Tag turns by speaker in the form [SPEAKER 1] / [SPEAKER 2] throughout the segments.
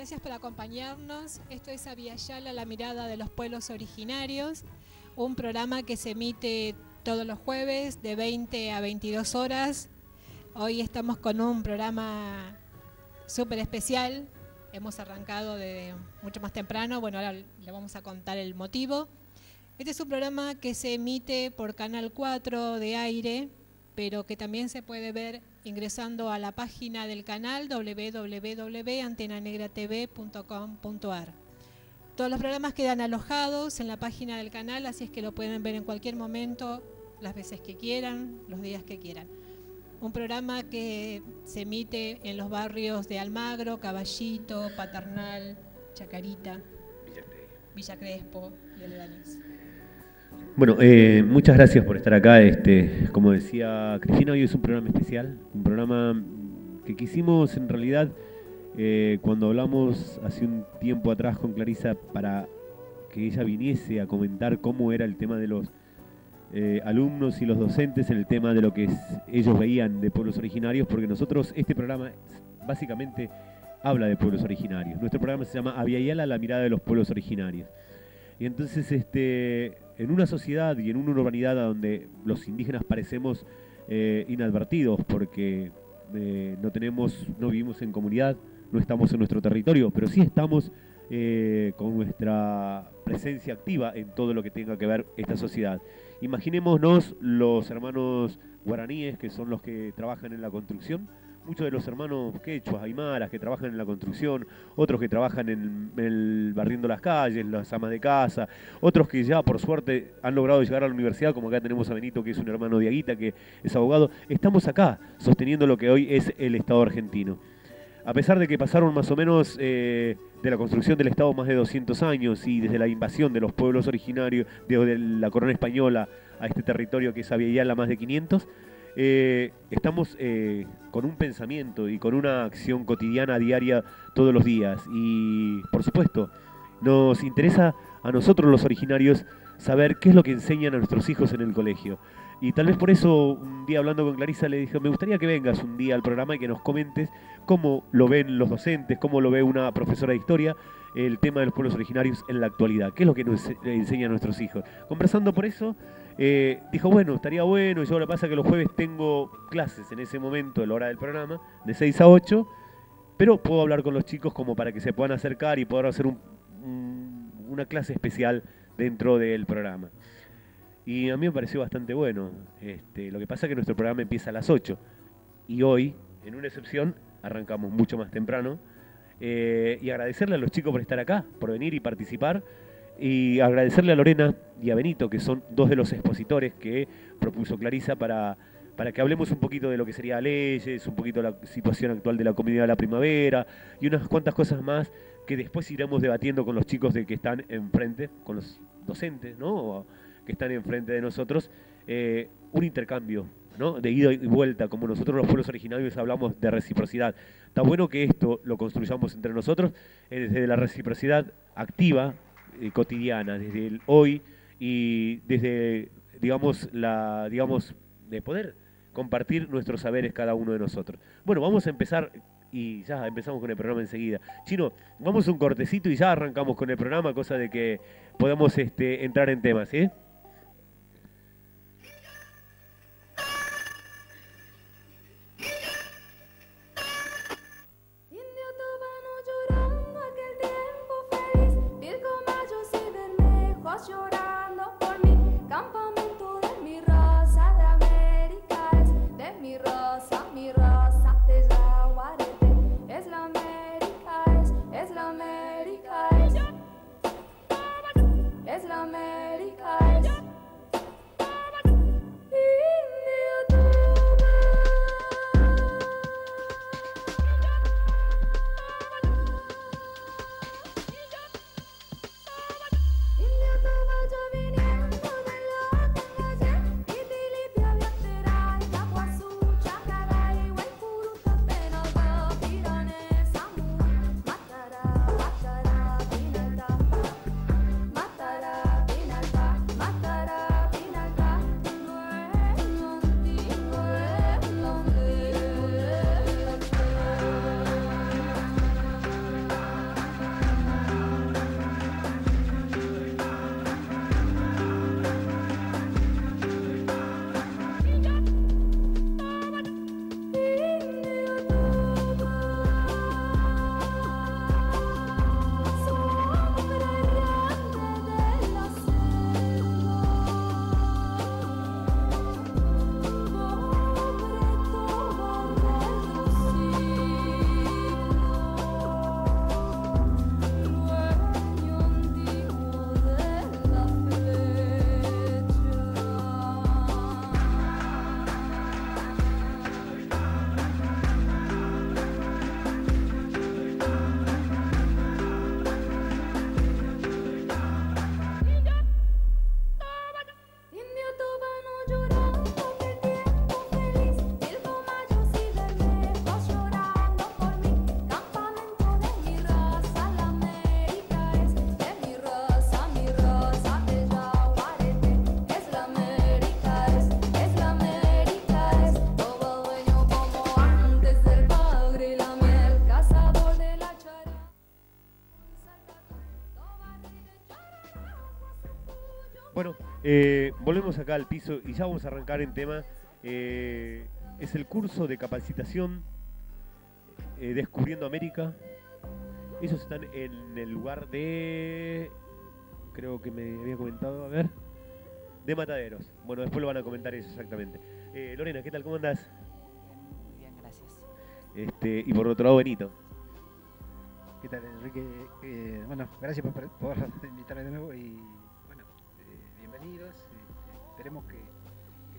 [SPEAKER 1] Gracias por acompañarnos. Esto es Abya Yala, la mirada de los pueblos originarios, un programa que se emite todos los jueves de 20 a 22 horas. Hoy estamos con un programa súper especial. Hemos arrancado de mucho más temprano. Bueno, ahora le vamos a contar el motivo. Este es un programa que se emite por Canal 4 de aire, pero que también se puede ver ingresando a la página del canal www.antenanegratv.com.ar. Todos los programas quedan alojados en la página del canal, así es que lo pueden ver en cualquier momento, las veces que quieran, los días que quieran. Un programa que se emite en los barrios de Almagro, Caballito, Paternal, Chacarita, Villa Crespo y aledaños.
[SPEAKER 2] Bueno, muchas gracias por estar acá. Como decía Cristina, hoy es un programa especial, un programa que quisimos en realidad cuando hablamos hace un tiempo atrás con Clarisa para que ella viniese a comentar cómo era el tema de los alumnos y los docentes en el tema de lo que ellos veían de pueblos originarios, porque nosotros, este programa básicamente habla de pueblos originarios. Nuestro programa se llama Abya Yala, la mirada de los pueblos originarios. Y entonces en una sociedad y en una urbanidad donde los indígenas parecemos inadvertidos porque no vivimos en comunidad, no estamos en nuestro territorio, pero sí estamos con nuestra presencia activa en todo lo que tenga que ver esta sociedad. Imaginémonos los hermanos guaraníes, que son los que trabajan en la construcción, muchos de los hermanos quechuas, aymaras, que trabajan en la construcción, otros que trabajan barriendo las calles, las amas de casa, otros que ya por suerte han logrado llegar a la universidad, como acá tenemos a Benito, que es un hermano de Aguita, que es abogado. Estamos acá sosteniendo lo que hoy es el Estado argentino. A pesar de que pasaron más o menos de la construcción del Estado más de 200 años y desde la invasión de los pueblos originarios de la corona española a este territorio que es Abya Yala más de 500, estamos con un pensamiento y con una acción cotidiana, diaria, todos los días. Y por supuesto, nos interesa a nosotros los originarios saber qué es lo que enseñan a nuestros hijos en el colegio. Y tal vez por eso, un día hablando con Clarisa, le dije, me gustaría que vengas un día al programa y que nos comentes cómo lo ven los docentes, cómo lo ve una profesora de historia, el tema de los pueblos originarios en la actualidad. ¿Qué es lo que nos enseñan a nuestros hijos? Conversando por eso, dijo, bueno, estaría bueno. Y yo, lo que pasa es que los jueves tengo clases en ese momento, a la hora del programa, de 6 a 8, pero puedo hablar con los chicos como para que se puedan acercar y poder hacer una clase especial dentro del programa. Y a mí me pareció bastante bueno. Lo que pasa es que nuestro programa empieza a las 8 y hoy, en una excepción, arrancamos mucho más temprano. Y agradecerle a los chicos por estar acá, por venir y participar. Y agradecerle a Lorena y a Benito, que son dos de los expositores que propuso Clarisa para que hablemos un poquito de lo que sería leyes, un poquito de la situación actual de la comunidad de la primavera y unas cuantas cosas más que después iremos debatiendo con los chicos que están enfrente, con los docentes, ¿no? Que están enfrente de nosotros, un intercambio, ¿no? De ida y vuelta, como nosotros los pueblos originarios hablamos de reciprocidad. Está bueno que esto lo construyamos entre nosotros desde la reciprocidad activa, cotidiana, desde el hoy y desde, digamos, de poder compartir nuestros saberes cada uno de nosotros. Bueno, vamos a empezar y ya empezamos con el programa enseguida. Chino, vamos a un cortecito y ya arrancamos con el programa, cosa de que podamos entrar en temas, ¿sí?
[SPEAKER 3] Llorando por mi campamento de mi raza de América de mi raza de Yaguareté, es la América es la América es la América
[SPEAKER 2] Volvemos acá al piso y ya vamos a arrancar en tema. Es el curso de capacitación Descubriendo América. Esos están en el lugar de... Creo que me había comentado, a ver... De Mataderos. Bueno, después lo van a comentar eso exactamente. Lorena, ¿qué tal? ¿Cómo andás?
[SPEAKER 4] Muy bien, gracias.
[SPEAKER 2] Y por otro lado, Benito.
[SPEAKER 5] ¿Qué tal, Enrique? Bueno, gracias por invitarme de nuevo y bueno, bienvenidos. Esperemos que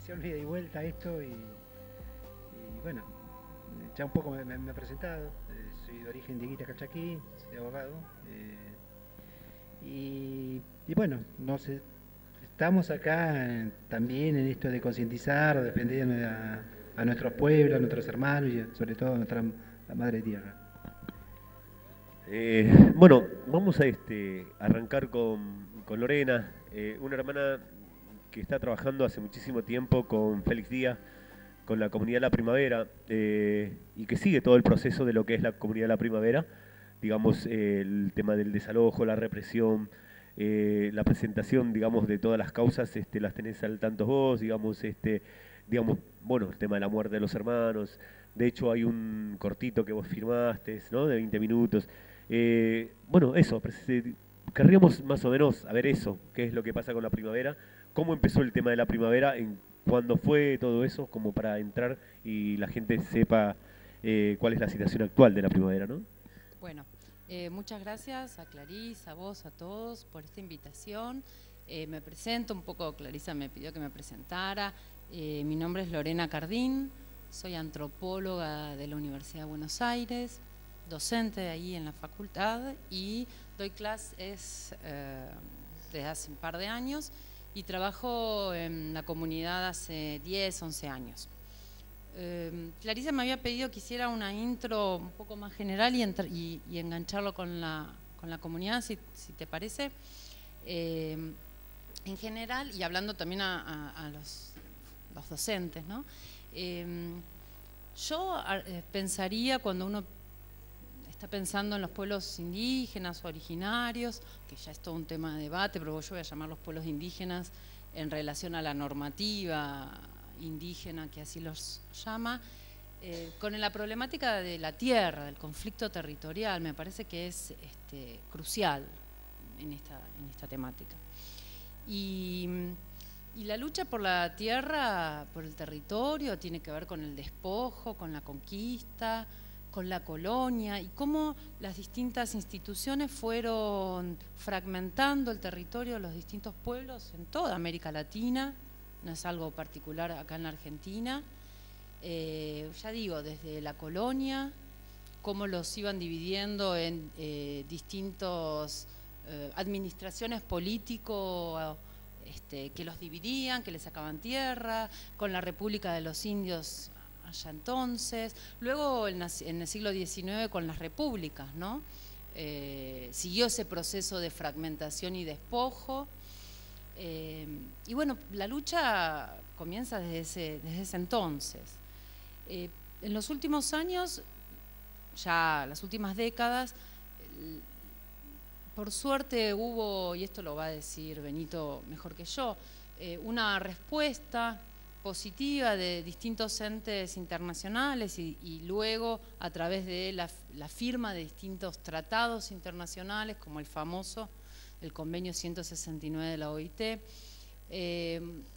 [SPEAKER 5] sea un ida y vuelta esto y bueno, ya un poco me he presentado. Soy de origen de Guita Calchaquí, soy abogado y bueno, no sé, estamos acá también en esto de concientizar, defender a nuestros pueblos, a nuestros hermanos y sobre todo a nuestra madre tierra.
[SPEAKER 2] Bueno, vamos a arrancar con Lorena, una hermana que está trabajando hace muchísimo tiempo con Félix Díaz, con la Comunidad de la Primavera, y que sigue todo el proceso de lo que es la Comunidad de la Primavera, digamos, el tema del desalojo, la represión, la presentación, digamos, de todas las causas, las tenés al tanto vos, digamos, digamos, bueno, el tema de la muerte de los hermanos. De hecho, hay un cortito que vos firmaste, ¿no? De 20 minutos. Bueno, eso, querríamos más o menos saber eso, qué es lo que pasa con la primavera, cómo empezó el tema de la primavera, cuándo fue todo eso, como para entrar y la gente sepa cuál es la situación actual de la primavera, ¿no?
[SPEAKER 4] Bueno, muchas gracias a Clarisa, a vos, a todos por esta invitación. Me presento un poco, Clarisa me pidió que me presentara. Mi nombre es Lorena Cardín, soy antropóloga de la Universidad de Buenos Aires, docente de ahí en la facultad y doy clases desde hace un par de años y trabajo en la comunidad hace 10, 11 años. Clarisa me había pedido que hiciera una intro un poco más general y engancharlo con la comunidad, si te parece. En general, y hablando también a los docentes, ¿no? Yo pensaría, cuando uno está pensando en los pueblos indígenas o originarios, que ya es todo un tema de debate, pero yo voy a llamar los pueblos indígenas en relación a la normativa indígena, que así los llama, con la problemática de la tierra, del conflicto territorial, me parece que es crucial en esta temática. Y la lucha por la tierra, por el territorio, tiene que ver con el despojo, con la conquista, con la colonia, y cómo las distintas instituciones fueron fragmentando el territorio de los distintos pueblos en toda América Latina, no es algo particular acá en la Argentina. Ya digo, desde la colonia, cómo los iban dividiendo en distintas administraciones políticos que los dividían, que les sacaban tierra, con la República de los Indios allá entonces, luego en el siglo XIX con las repúblicas, ¿no? Siguió ese proceso de fragmentación y despojo, y bueno, la lucha comienza desde ese entonces. En los últimos años, ya las últimas décadas, por suerte hubo, y esto lo va a decir Benito mejor que yo, una respuesta positiva de distintos entes internacionales y luego a través de la firma de distintos tratados internacionales, como el famoso, el convenio 169 de la OIT,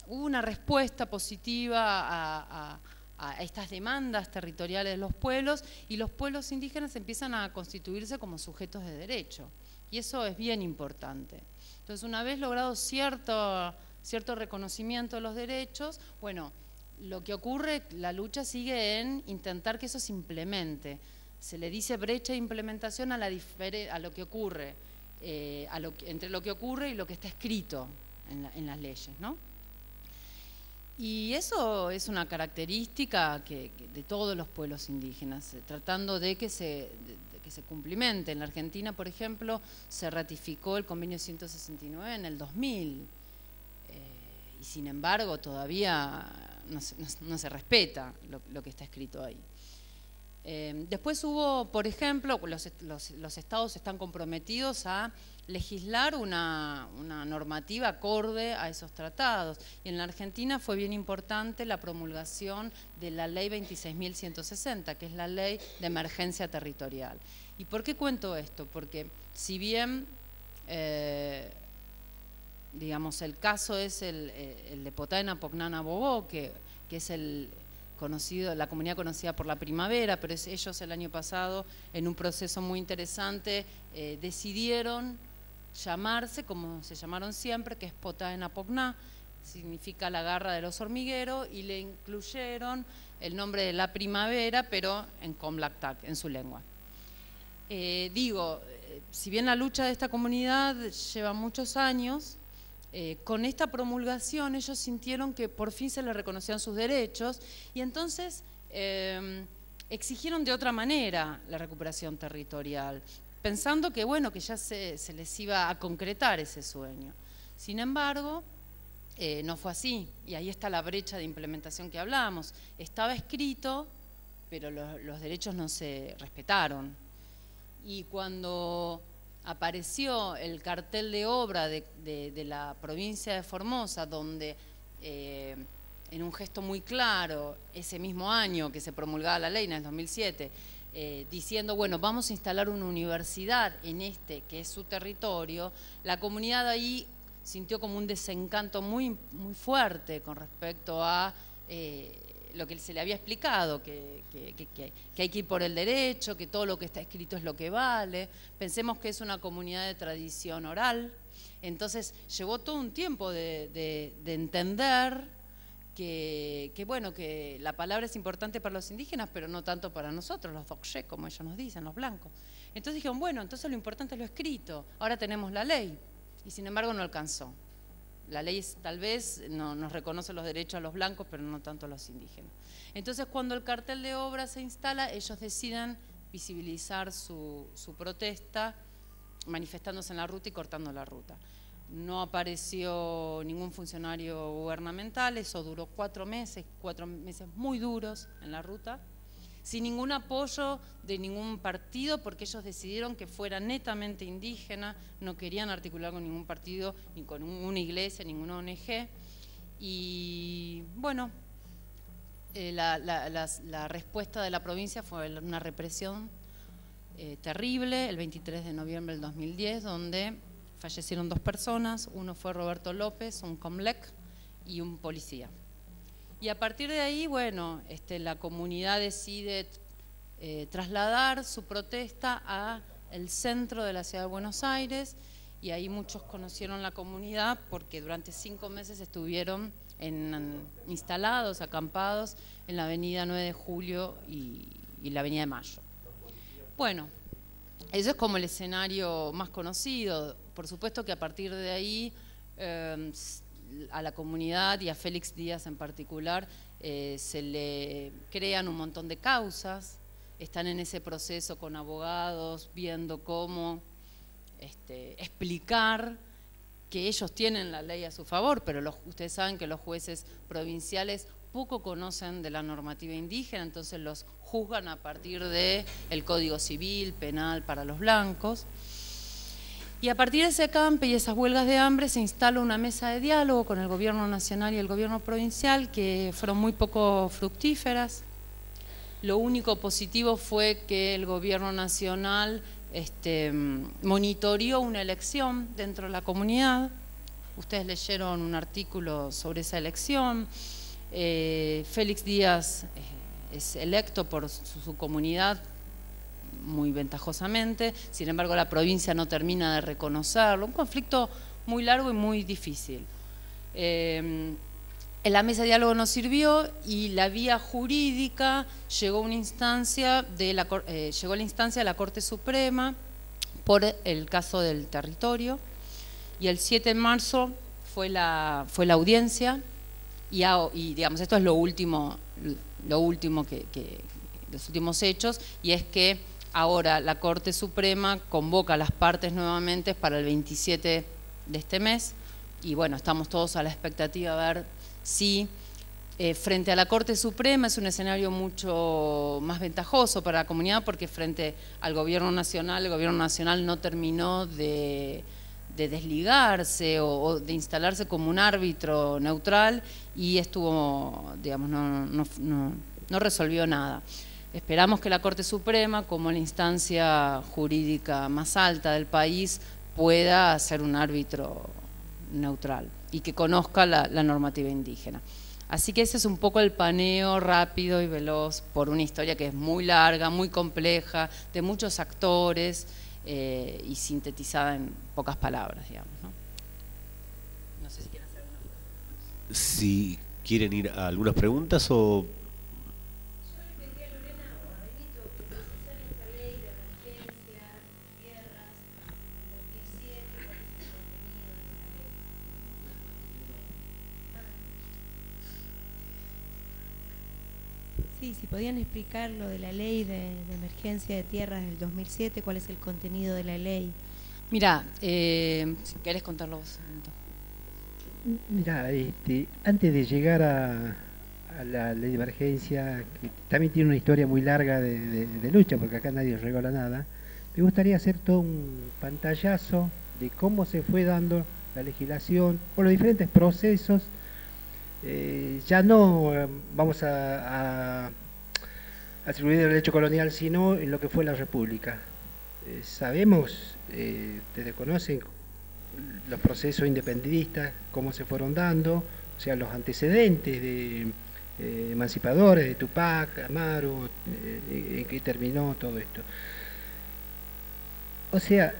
[SPEAKER 4] hubo una respuesta positiva a estas demandas territoriales de los pueblos, y los pueblos indígenas empiezan a constituirse como sujetos de derecho, y eso es bien importante. Entonces, una vez logrado cierto reconocimiento de los derechos, bueno, lo que ocurre, la lucha sigue en intentar que eso se implemente. Se le dice brecha de implementación a lo que ocurre, entre lo que ocurre y lo que está escrito en las leyes, ¿no? Y eso es una característica de todos los pueblos indígenas, tratando de que se cumplimente. En la Argentina, por ejemplo, se ratificó el convenio 169 en el 2000, y sin embargo todavía no se respeta lo que está escrito ahí. Después hubo, por ejemplo, los estados están comprometidos a legislar una normativa acorde a esos tratados. Y en la Argentina fue bien importante la promulgación de la ley 26.160, que es la ley de emergencia territorial. ¿Y por qué cuento esto? Porque si bien, digamos, el caso es el de Potaena Pocnana Bobó, que es la comunidad conocida por la primavera, pero ellos el año pasado, en un proceso muy interesante, decidieron llamarse, como se llamaron siempre, que es Potaena Pocná, significa la garra de los hormigueros, y le incluyeron el nombre de la primavera, pero en Comlactac, en su lengua. Si bien la lucha de esta comunidad lleva muchos años, con esta promulgación ellos sintieron que por fin se les reconocían sus derechos y entonces exigieron de otra manera la recuperación territorial, pensando que bueno, que ya se les iba a concretar ese sueño. Sin embargo, no fue así, y ahí está la brecha de implementación que hablamos. Estaba escrito, pero los derechos no se respetaron. Y cuando apareció el cartel de obra de la provincia de Formosa, donde en un gesto muy claro, ese mismo año que se promulgaba la ley, en el 2007, diciendo, bueno, vamos a instalar una universidad en que es su territorio, la comunidad ahí sintió como un desencanto muy, muy fuerte con respecto a lo que se le había explicado, que hay que ir por el derecho, que todo lo que está escrito es lo que vale. Pensemos que es una comunidad de tradición oral, entonces llevó todo un tiempo de entender que la palabra es importante para los indígenas, pero no tanto para nosotros, los doxé, como ellos nos dicen, los blancos. Entonces dijeron, bueno, entonces lo importante es lo escrito, ahora tenemos la ley, y sin embargo no alcanzó. La ley tal vez nos reconoce los derechos a los blancos, pero no tanto a los indígenas. Entonces, cuando el cartel de obra se instala, ellos deciden visibilizar su protesta, manifestándose en la ruta y cortando la ruta. No apareció ningún funcionario gubernamental, eso duró 4 meses muy duros en la ruta, sin ningún apoyo de ningún partido, porque ellos decidieron que fuera netamente indígena, no querían articular con ningún partido, ni con una iglesia, ninguna ONG. Y bueno, la respuesta de la provincia fue una represión terrible, el 23 de noviembre del 2010, donde fallecieron 2 personas, uno fue Roberto López, un comlec, y un policía. Y a partir de ahí, bueno, la comunidad decide trasladar su protesta al centro de la ciudad de Buenos Aires, y ahí muchos conocieron la comunidad porque durante 5 meses estuvieron instalados, acampados en la avenida 9 de Julio y la avenida de Mayo. Bueno, eso es como el escenario más conocido. Por supuesto que a partir de ahí a la comunidad y a Félix Díaz en particular se le crean un montón de causas, están en ese proceso con abogados viendo cómo explicar que ellos tienen la ley a su favor, pero ustedes saben que los jueces provinciales poco conocen de la normativa indígena, entonces los juzgan a partir del Código Civil, penal para los blancos. Y a partir de ese acampe y esas huelgas de hambre se instala una mesa de diálogo con el gobierno nacional y el gobierno provincial que fueron muy poco fructíferas. Lo único positivo fue que el gobierno nacional monitoreó una elección dentro de la comunidad. Ustedes leyeron un artículo sobre esa elección. Félix Díaz es electo por su comunidad muy ventajosamente, sin embargo la provincia no termina de reconocerlo, un conflicto muy largo y muy difícil. En la mesa de diálogo no sirvió y la vía jurídica llegó a la instancia de la Corte Suprema por el caso del territorio, y el 7 de marzo fue la audiencia y digamos, esto es lo último los últimos hechos, y es que ahora la Corte Suprema convoca a las partes nuevamente para el 27 de este mes, y bueno, estamos todos a la expectativa a ver si Frente a la Corte Suprema es un escenario mucho más ventajoso para la comunidad porque frente al Gobierno Nacional, el Gobierno Nacional no terminó de desligarse o de instalarse como un árbitro neutral y estuvo, digamos, no resolvió nada. Esperamos que la Corte Suprema, como la instancia jurídica más alta del país, pueda ser un árbitro neutral y que conozca la normativa indígena. Así que ese es un poco el paneo rápido y veloz por una historia que es muy larga, muy compleja, de muchos actores y sintetizada en pocas palabras, digamos, ¿no? No sé si quieren hacer alguna pregunta.
[SPEAKER 2] Si quieren ir a algunas preguntas o...
[SPEAKER 6] Sí, si podían explicar lo de la ley de emergencia de tierras del 2007, cuál es el contenido de la ley.
[SPEAKER 4] Mira, si querés contarlo vos.
[SPEAKER 5] Mira, antes de llegar a la ley de emergencia, que también tiene una historia muy larga de lucha, porque acá nadie regula nada, me gustaría hacer todo un pantallazo de cómo se fue dando la legislación, con los diferentes procesos. Ya no vamos a atribuir el derecho colonial, sino en lo que fue la República. Sabemos, ustedes conocen los procesos independentistas, cómo se fueron dando, o sea, los antecedentes de emancipadores, de Tupac, Amaru, en que terminó todo esto. O sea,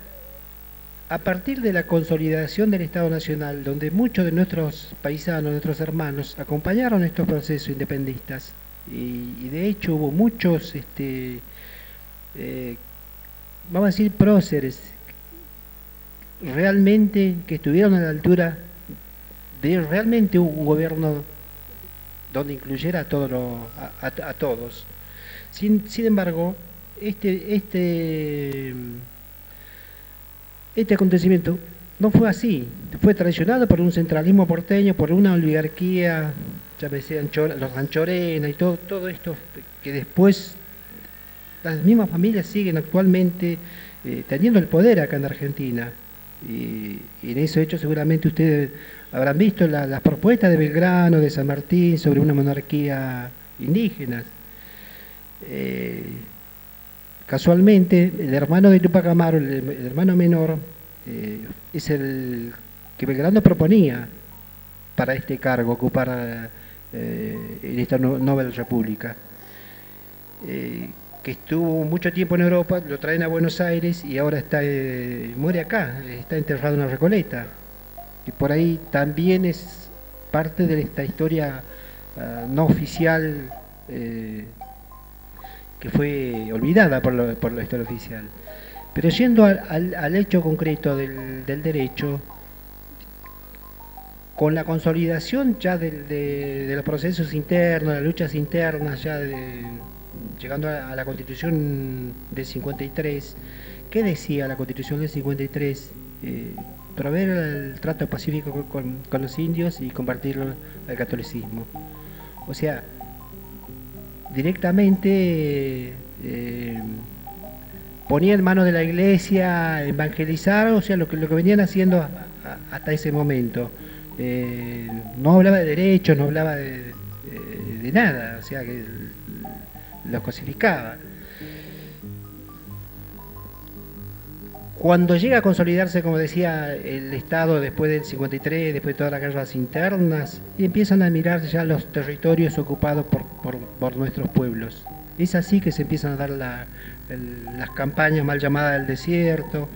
[SPEAKER 5] a partir de la consolidación del Estado Nacional, donde muchos de nuestros paisanos, nuestros hermanos, acompañaron estos procesos independistas, y de hecho hubo muchos, vamos a decir, próceres, realmente que estuvieron a la altura de realmente un gobierno donde incluyera a todos. Sin embargo, este acontecimiento no fue así, fue traicionado por un centralismo porteño, por una oligarquía, llámese los Anchorena y todo esto, que después las mismas familias siguen actualmente teniendo el poder acá en Argentina. Y en ese hecho seguramente ustedes habrán visto las propuestas de Belgrano, de San Martín, sobre una monarquía indígena. Casualmente, el hermano de Tupac Amaru, el hermano menor, es el que Belgrano proponía para este cargo, ocupar en esta Nobel República. Que estuvo mucho tiempo en Europa, lo traen a Buenos Aires y ahora muere acá, está enterrado en la Recoleta. Y por ahí también es parte de esta historia no oficial, que fue olvidada por la historia oficial. Pero yendo al hecho concreto del derecho, con la consolidación ya de los procesos internos, las luchas internas, ya llegando a la Constitución del 53, ¿qué decía la Constitución del 53? Proveer el trato pacífico con los indios y convertirlo al catolicismo. O sea, directamente ponía en manos de la iglesia evangelizar, o sea, lo que venían haciendo hasta ese momento. No hablaba de derechos, no hablaba de nada, o sea, que los cosificaba. Cuando llega a consolidarse, como decía, el Estado después del 53, después de todas las guerras internas, y empiezan a mirar ya los territorios ocupados por nuestros pueblos. Es así que se empiezan a dar las campañas mal llamadas del desierto,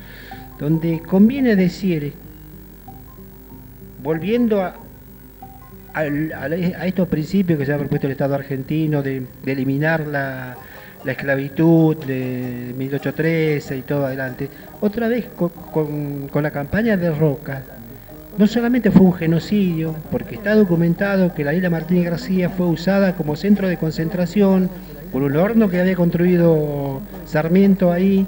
[SPEAKER 5] donde conviene decir, volviendo a estos principios que se ha propuesto el Estado argentino de eliminar la esclavitud de 1813 y todo adelante, otra vez con la campaña de Roca, no solamente fue un genocidio, porque está documentado que la isla Martínez García fue usada como centro de concentración por un horno que había construido Sarmiento ahí,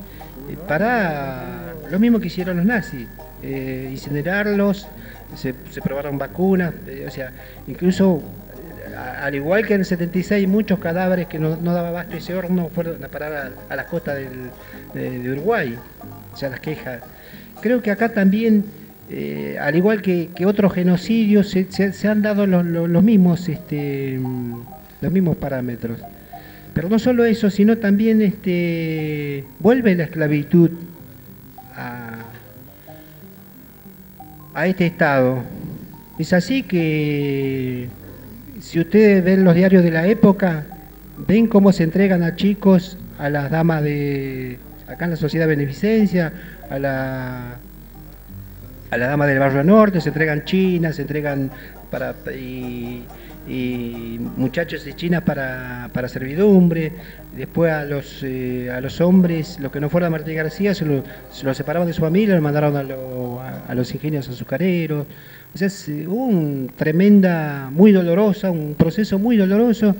[SPEAKER 5] para lo mismo que hicieron los nazis, incinerarlos. Se probaron vacunas, o sea, incluso al igual que en el 76 muchos cadáveres que no daba abasto ese horno fueron a parar a las costas de Uruguay, o sea, las quejas. Creo que acá también, al igual que otros genocidios, se han dado los mismos parámetros. Pero no solo eso, sino también vuelve la esclavitud a este Estado. Es así que, si ustedes ven los diarios de la época, ven cómo se entregan a chicos, a las damas acá en la Sociedad de Beneficencia, a la dama del Barrio Norte, se entregan chinas, se entregan y muchachos de China para servidumbre. Después a los hombres, los que no fueron a Martí García, se los separaban de su familia, los mandaron a los ingenios azucareros. O sea, hubo un muy dolorosa, un proceso muy doloroso,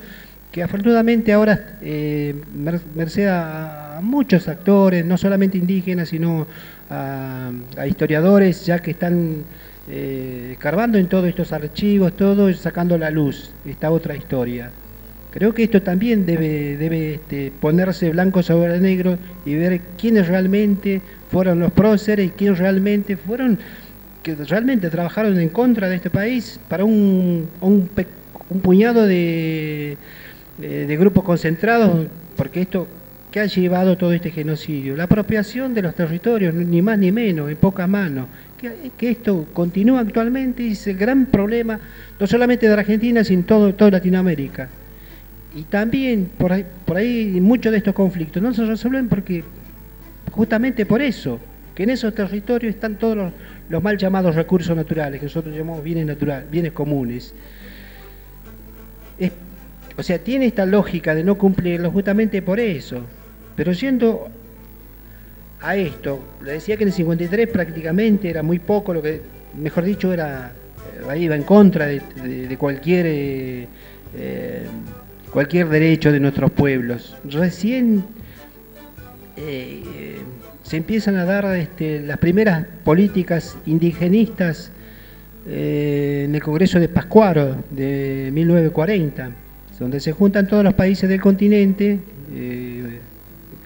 [SPEAKER 5] que afortunadamente ahora, merced a muchos actores, no solamente indígenas, sino a historiadores, ya que están escarbando en todos estos archivos, todo sacando a la luz esta otra historia. Creo que esto también debe ponerse blanco sobre negro y ver quiénes realmente fueron los próceres y quiénes realmente trabajaron en contra de este país para un puñado de grupos concentrados, porque esto que ha llevado todo este genocidio, la apropiación de los territorios, ni más ni menos, en pocas manos, que esto continúa actualmente y es el gran problema, no solamente de Argentina, sino toda Latinoamérica. Y también por ahí muchos de estos conflictos no se resuelven justamente por eso, que en esos territorios están todos los mal llamados recursos naturales, que nosotros llamamos bienes comunes. O sea, tiene esta lógica de no cumplirlo justamente por eso. Pero yendo a esto, le decía que en el 53 prácticamente era muy poco, mejor dicho, iba en contra de cualquier derecho de nuestros pueblos. Recién se empiezan a dar las primeras políticas indigenistas en el Congreso de Pascuaro de 1940, donde se juntan todos los países del continente,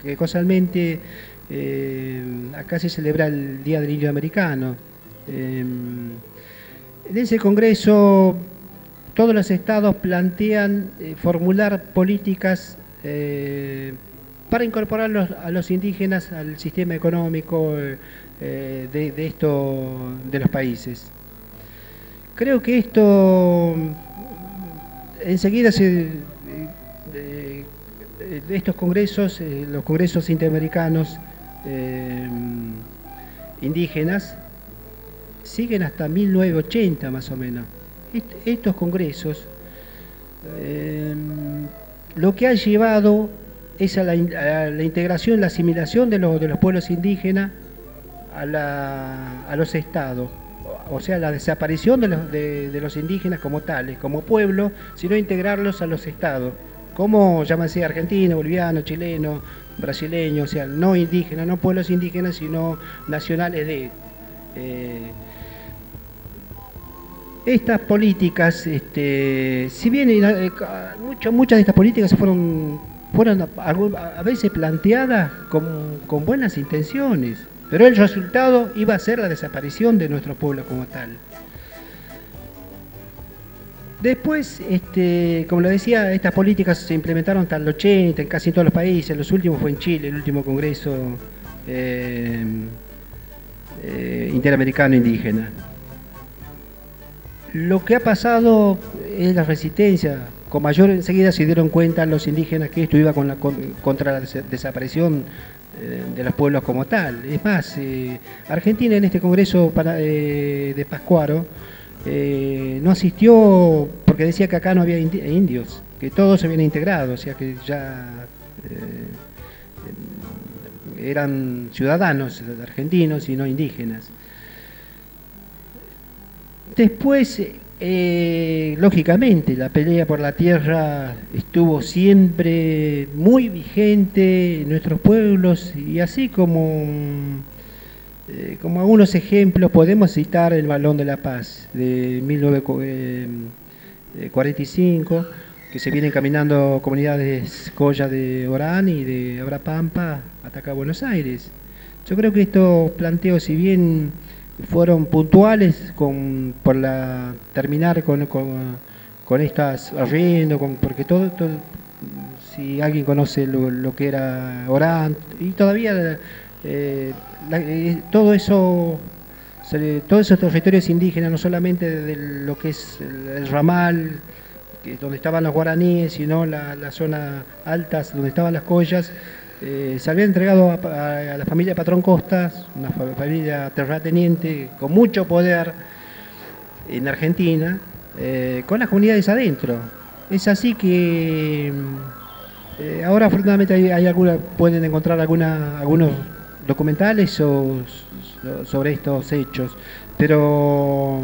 [SPEAKER 5] que casualmente acá se celebra el Día del Indio Americano. En ese Congreso todos los estados plantean formular políticas para incorporar a los indígenas al sistema económico de los países. Creo que esto enseguida de estos congresos, los congresos interamericanos indígenas, siguen hasta 1980 más o menos. Estos congresos lo que ha llevado es a la integración, la asimilación de los pueblos indígenas a los estados, o sea, la desaparición de los indígenas como tales, como pueblo, sino integrarlos a los estados, como llámase argentino, boliviano, chileno, brasileño, o sea, no indígenas, no pueblos indígenas, sino nacionales de... Estas políticas, si bien muchas de estas políticas fueron a veces planteadas con buenas intenciones, pero el resultado iba a ser la desaparición de nuestro pueblo como tal. Después, como lo decía, estas políticas se implementaron hasta el 80 en casi todos los países. Los últimos fue en Chile, el último congreso interamericano indígena. Lo que ha pasado es la resistencia. Con mayor enseguida se dieron cuenta los indígenas que esto iba contra la desaparición de los pueblos como tal. Es más, Argentina en este congreso de Pascuaro no asistió porque decía que acá no había indios, que todos se habían integrado, o sea que ya eran ciudadanos argentinos y no indígenas. Después, lógicamente, la pelea por la tierra estuvo siempre muy vigente en nuestros pueblos, y así como algunos ejemplos podemos citar el Balón de la Paz de 45, que se vienen caminando comunidades Colla de Orán y de Abrapampa hasta acá a Buenos Aires. Yo creo que estos planteos, si bien fueron puntuales terminar con estas arriendo, porque todo, si alguien conoce lo que era Orán, y todavía todo eso, todos esos territorios indígenas, no solamente de lo que es el ramal, donde estaban los guaraníes, sino la zona altas, donde estaban las collas, se había entregado a la familia Patrón Costas, una familia terrateniente con mucho poder en Argentina, con las comunidades adentro. Es así que ahora afortunadamente pueden encontrar algunos documentales sobre estos hechos, pero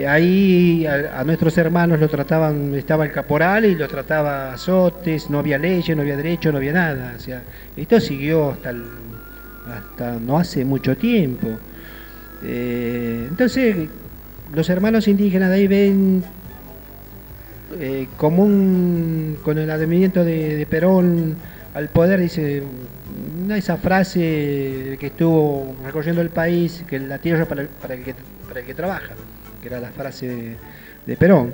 [SPEAKER 5] ahí a nuestros hermanos lo trataban, estaba el caporal y lo trataba a azotes, no había leyes, no había derecho, no había nada. O sea, esto siguió hasta no hace mucho tiempo. Entonces, los hermanos indígenas de ahí ven con el advenimiento de Perón al poder, dice, esa frase que estuvo recorriendo el país, que la tierra para el que trabaja, que era la frase de Perón.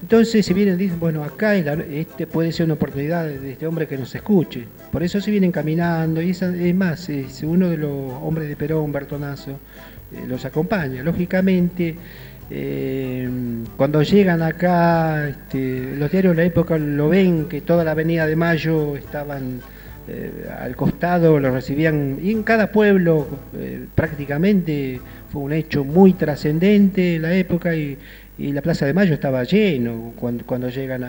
[SPEAKER 5] Entonces se vienen y dicen, bueno, acá este puede ser una oportunidad de este hombre que nos escuche. Por eso se vienen caminando, y es más, uno de los hombres de Perón, Bertonazo, los acompaña. Lógicamente, cuando llegan acá, los diarios de la época lo ven, que toda la avenida de Mayo estaban al costado, lo recibían, y en cada pueblo prácticamente fue un hecho muy trascendente en la época, y la Plaza de Mayo estaba lleno cuando llegan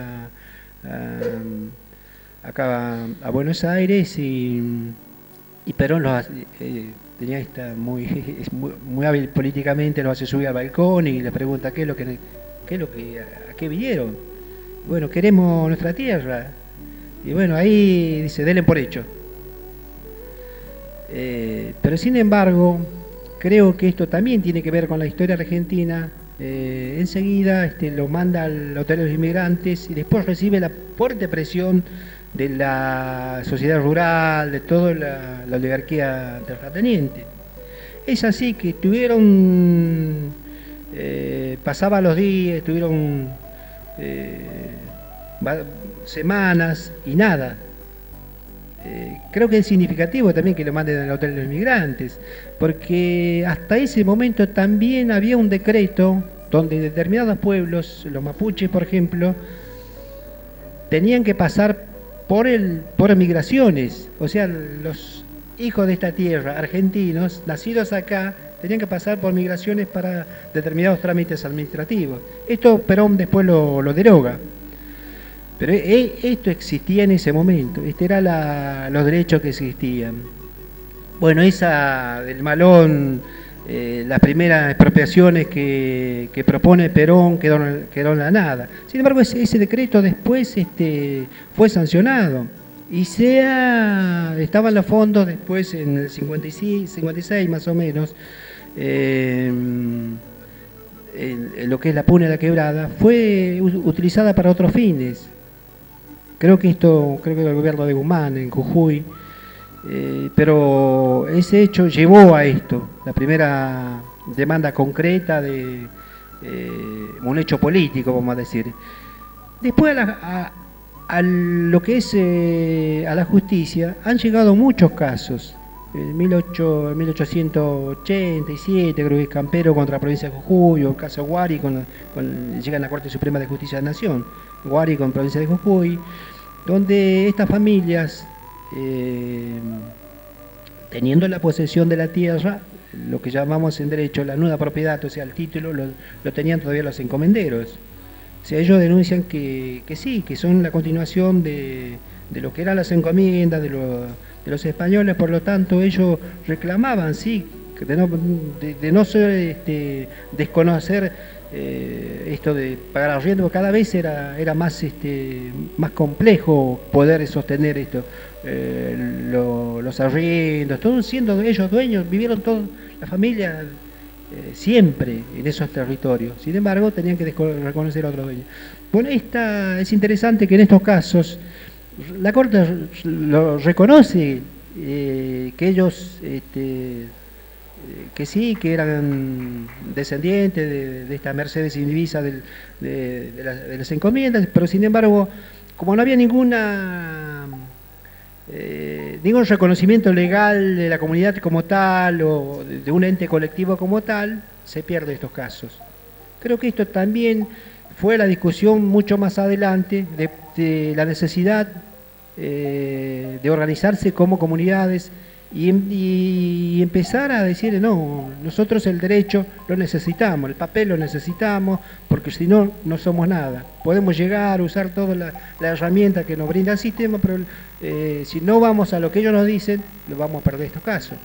[SPEAKER 5] acá a Buenos Aires, y Perón tenía muy hábil políticamente, lo hace subir al balcón y le pregunta a qué vinieron. Bueno, queremos nuestra tierra. Y bueno, ahí dice, denle por hecho. Pero sin embargo, creo que esto también tiene que ver con la historia argentina. Enseguida lo manda al Hotel de los Inmigrantes y después recibe la fuerte presión de la sociedad rural, de toda la oligarquía terrateniente. Es así que pasaban los días, tuvieron semanas y nada. Creo que es significativo también que lo manden al Hotel de los Inmigrantes, porque hasta ese momento también había un decreto donde determinados pueblos, los mapuches por ejemplo, tenían que pasar por migraciones, o sea, los hijos de esta tierra, argentinos, nacidos acá, tenían que pasar por migraciones para determinados trámites administrativos. Esto Perón después lo deroga. Pero esto existía en ese momento, eran los derechos que existían. Bueno, esa del Malón, las primeras expropiaciones que propone Perón quedó en la nada. Sin embargo, ese decreto después fue sancionado y estaban los fondos después en el 56 más o menos, en lo que es la Puna de la Quebrada, fue utilizada para otros fines. Creo que el gobierno de Guzmán en Jujuy, pero ese hecho llevó a esto, la primera demanda concreta de un hecho político, vamos a decir. Después a lo que es a la justicia han llegado muchos casos. En 1887 creo que es Campero contra la provincia de Jujuy, o el caso Guari llegan a la Corte Suprema de Justicia de la Nación, Guari con provincia de Jujuy, donde estas familias, teniendo la posesión de la tierra, lo que llamamos en derecho la nuda propiedad, o sea, el título, lo tenían todavía los encomenderos. O sea, ellos denuncian que sí, que son la continuación de lo que eran las encomiendas de los españoles, por lo tanto ellos reclamaban, sí, de no ser, desconocer esto de pagar arriendo. Cada vez era más complejo poder sostener esto, los arriendos, todos siendo ellos dueños, vivieron toda la familia siempre en esos territorios. Sin embargo, tenían que reconocer a otros dueños. Bueno, es interesante que en estos casos la Corte lo reconoce, que ellos, que sí, que eran descendientes de esta Mercedes indivisa de las encomiendas, pero sin embargo, como no había ningún reconocimiento legal de la comunidad como tal o de un ente colectivo como tal, se pierde estos casos. Creo que esto también fue la discusión mucho más adelante de la necesidad de organizarse como comunidades y empezar a decir, no, nosotros el derecho lo necesitamos, el papel lo necesitamos, porque si no, no somos nada. Podemos llegar a usar toda la herramienta que nos brinda el sistema, pero si no vamos a lo que ellos nos dicen, lo vamos a perder estos casos.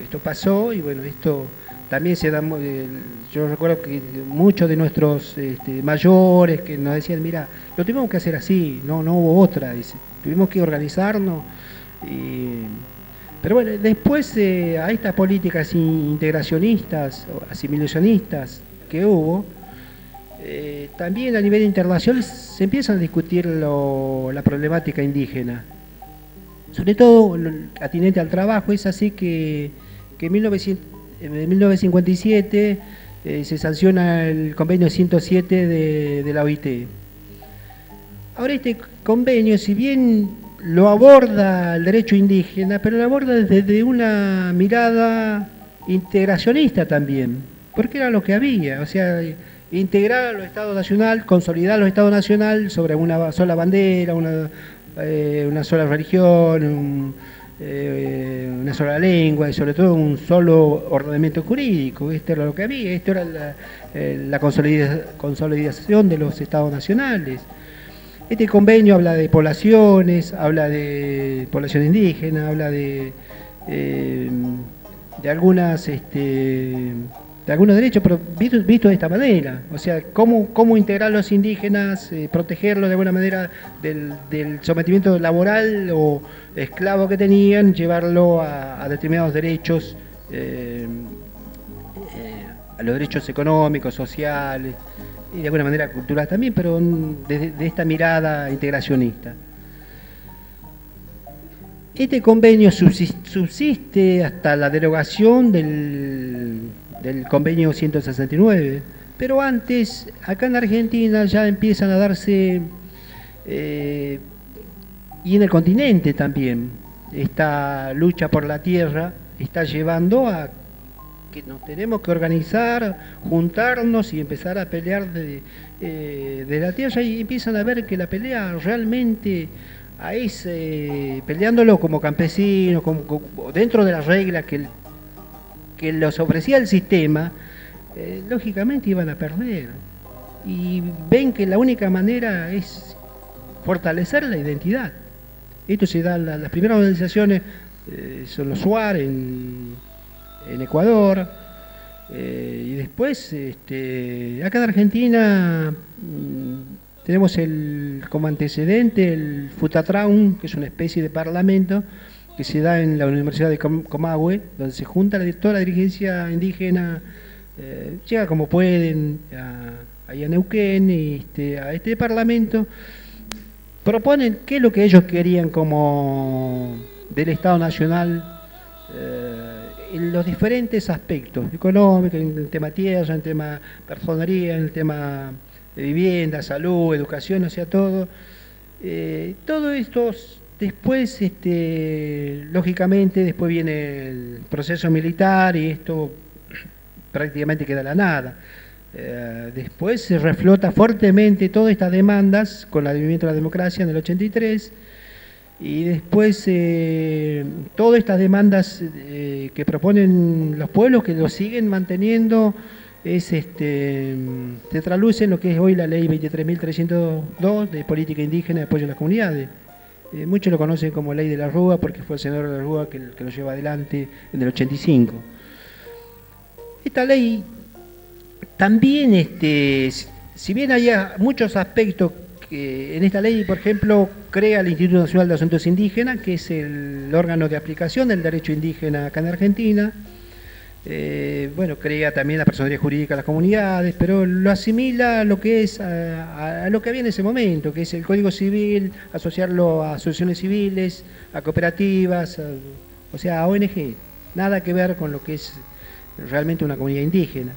[SPEAKER 5] Esto pasó y bueno, esto también se da. Yo recuerdo que muchos de nuestros mayores que nos decían, mira, lo tuvimos que hacer así, no hubo otra, dice, tuvimos que organizarnos. Pero bueno, después a estas políticas integracionistas o asimilacionistas que hubo, también a nivel internacional se empiezan a discutir la problemática indígena, sobre todo atinente al trabajo. Es así que en 1957 se sanciona el convenio 107 de la OIT. Ahora este convenio, si bien lo aborda el derecho indígena, pero lo aborda desde una mirada integracionista también, porque era lo que había, o sea, integrar a los estados nacionales, consolidar los estados nacionales sobre una sola bandera, una sola religión, una sola lengua y sobre todo un solo ordenamiento jurídico. Esto era lo que había, esto era la consolidación de los estados nacionales. Este convenio habla de poblaciones, habla de población indígena, habla de algunos derechos, pero visto de esta manera. O sea, cómo integrar a los indígenas, protegerlos de alguna manera del sometimiento laboral o esclavo que tenían, llevarlo a determinados derechos, a los derechos económicos, sociales, y de alguna manera cultural también, pero de esta mirada integracionista. Este convenio subsiste hasta la derogación del convenio 169, pero antes, acá en Argentina ya empiezan a darse, y en el continente también, esta lucha por la tierra está llevando a que nos tenemos que organizar, juntarnos y empezar a pelear de la tierra, y empiezan a ver que la pelea realmente es peleándolo como campesinos, como dentro de las reglas que les ofrecía el sistema, lógicamente iban a perder. Y ven que la única manera es fortalecer la identidad. Esto se da en las primeras organizaciones, son los SUAR en Ecuador, y después acá en Argentina tenemos como antecedente el Futatraun, que es una especie de parlamento que se da en la Universidad de Comahue, donde se junta toda la dirigencia indígena, llega como pueden ahí a Neuquén, y a este parlamento proponen qué es lo que ellos querían como del Estado Nacional, en los diferentes aspectos económicos, en el tema tierra, en el tema personería, en el tema de vivienda, salud, educación, o sea, todo esto. Después, lógicamente, después viene el proceso militar y esto prácticamente queda a la nada. Después se reflota fuertemente todas estas demandas con el advenimiento de la democracia en el 83, y después todas estas demandas que proponen los pueblos, que lo siguen manteniendo, se traduce en lo que es hoy la ley 23.302 de política indígena de apoyo a las comunidades. Muchos lo conocen como ley de la Rúa, porque fue el senador de la Rúa que lo lleva adelante en el 85. Esta ley también, si bien hay muchos aspectos que en esta ley, por ejemplo, crea el Instituto Nacional de Asuntos Indígenas, que es el órgano de aplicación del derecho indígena acá en Argentina, bueno, crea también la personalidad jurídica de las comunidades, pero lo asimila a lo que es a lo que había en ese momento, que es el Código Civil, asociarlo a asociaciones civiles, a cooperativas, o sea, a ONG, nada que ver con lo que es realmente una comunidad indígena.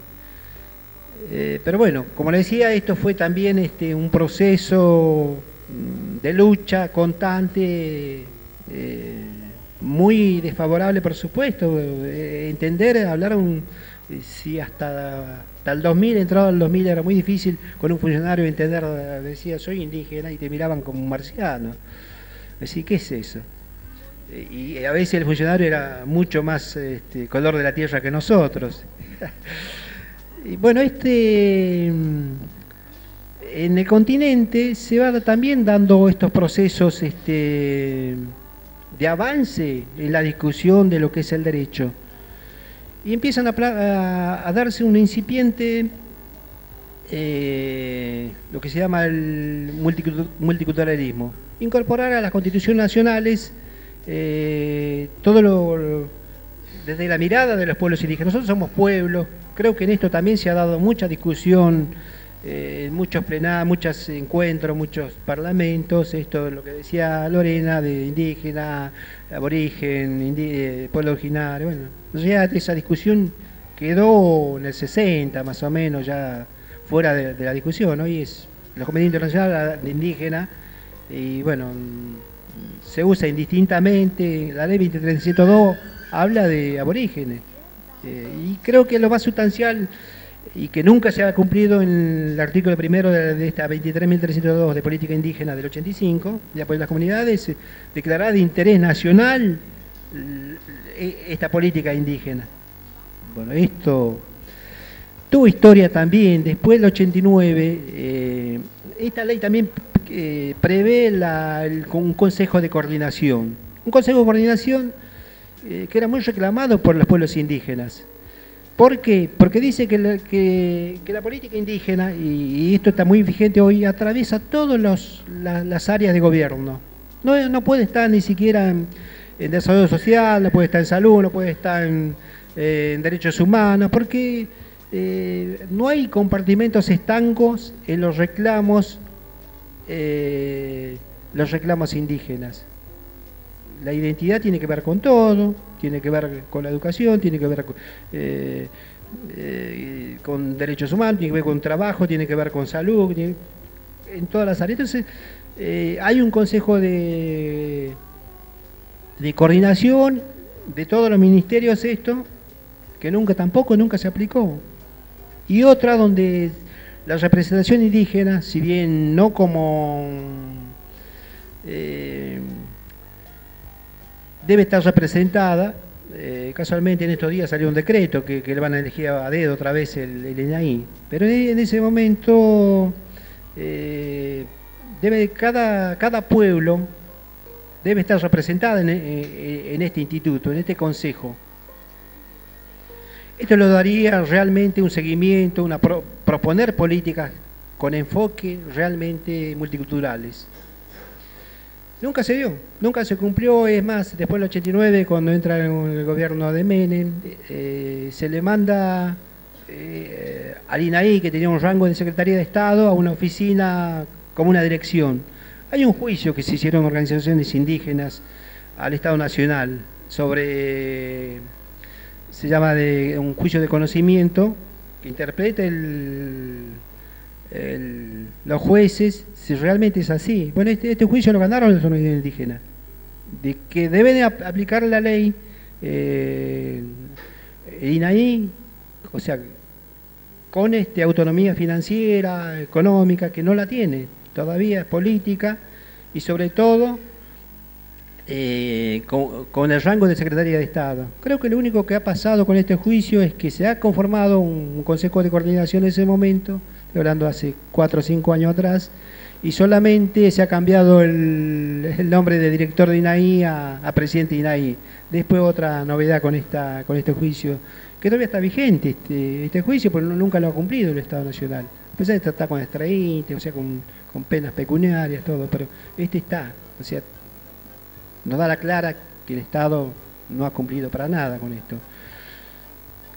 [SPEAKER 5] Pero bueno, como le decía, esto fue también un proceso de lucha constante, muy desfavorable, por supuesto. Entender, hablar si hasta el 2000, entrado al 2000, era muy difícil con un funcionario entender, decía soy indígena y te miraban como un marciano. Decir, ¿qué es eso? Y a veces el funcionario era mucho más color de la tierra que nosotros. Y bueno, en el continente se va también dando estos procesos de avance en la discusión de lo que es el derecho. Y empiezan a darse un incipiente, lo que se llama el multiculturalismo. Incorporar a las constituciones nacionales todo desde la mirada de los pueblos indígenas. Nosotros somos pueblos, creo que en esto también se ha dado mucha discusión, muchos plenarios, muchos encuentros, muchos parlamentos, esto es lo que decía Lorena, de indígena, aborigen, pueblo originario. Bueno, ya esa discusión quedó en el 60 más o menos, ya fuera de la discusión. Hoy es la Convención Internacional de Indígena y bueno, se usa indistintamente. La ley 2302 habla de aborígenes y creo que lo más sustancial y que nunca se ha cumplido en el artículo primero de esta 23.302 de política indígena del 85, de apoyo a las comunidades, declarar de interés nacional esta política indígena. Bueno, esto tuvo historia también. Después del 89, esta ley también prevé un consejo de coordinación. Un consejo de coordinación que era muy reclamado por los pueblos indígenas. ¿Por qué? Porque dice que la política indígena, y esto está muy vigente hoy, atraviesa todas las áreas de gobierno. No puede estar ni siquiera en desarrollo social, no puede estar en salud, no puede estar en derechos humanos, porque no hay compartimentos estancos en los reclamos indígenas. La identidad tiene que ver con todo, tiene que ver con la educación, tiene que ver con derechos humanos, tiene que ver con trabajo, tiene que ver con salud, en todas las áreas. Entonces, hay un consejo de coordinación de todos los ministerios, que nunca se aplicó. Y otra donde la representación indígena, si bien no como debe estar representada, casualmente en estos días salió un decreto que le van a elegir a dedo otra vez el INAI, pero en ese momento cada pueblo debe estar representada en este instituto, en este consejo. Esto lo daría realmente un seguimiento, proponer políticas con enfoque realmente multiculturales. Nunca se dio, nunca se cumplió. Es más, después del 89, cuando entra el gobierno de Menem, se le manda al INAI, que tenía un rango de Secretaría de Estado, a una oficina como una dirección. Hay un juicio que se hicieron organizaciones indígenas al Estado Nacional sobre, se llama un juicio de conocimiento, que interpreta los jueces si realmente es así. Bueno, este juicio lo ganaron los indígenas, de que deben aplicar la ley, el INAI, o sea, con autonomía financiera, económica, que no la tiene, todavía es política, y sobre todo con el rango de Secretaría de Estado. Creo que lo único que ha pasado con este juicio es que se ha conformado un consejo de coordinación en ese momento, estoy hablando hace 4 o 5 años atrás, y solamente se ha cambiado el nombre de director de INAI a presidente de INAI. Después otra novedad con este juicio, que todavía está vigente este juicio, pero nunca lo ha cumplido el Estado Nacional. A pesar de que está con extraíte, o sea, con penas pecuniarias, todo, pero está, o sea, nos da la clara que el Estado no ha cumplido para nada con esto.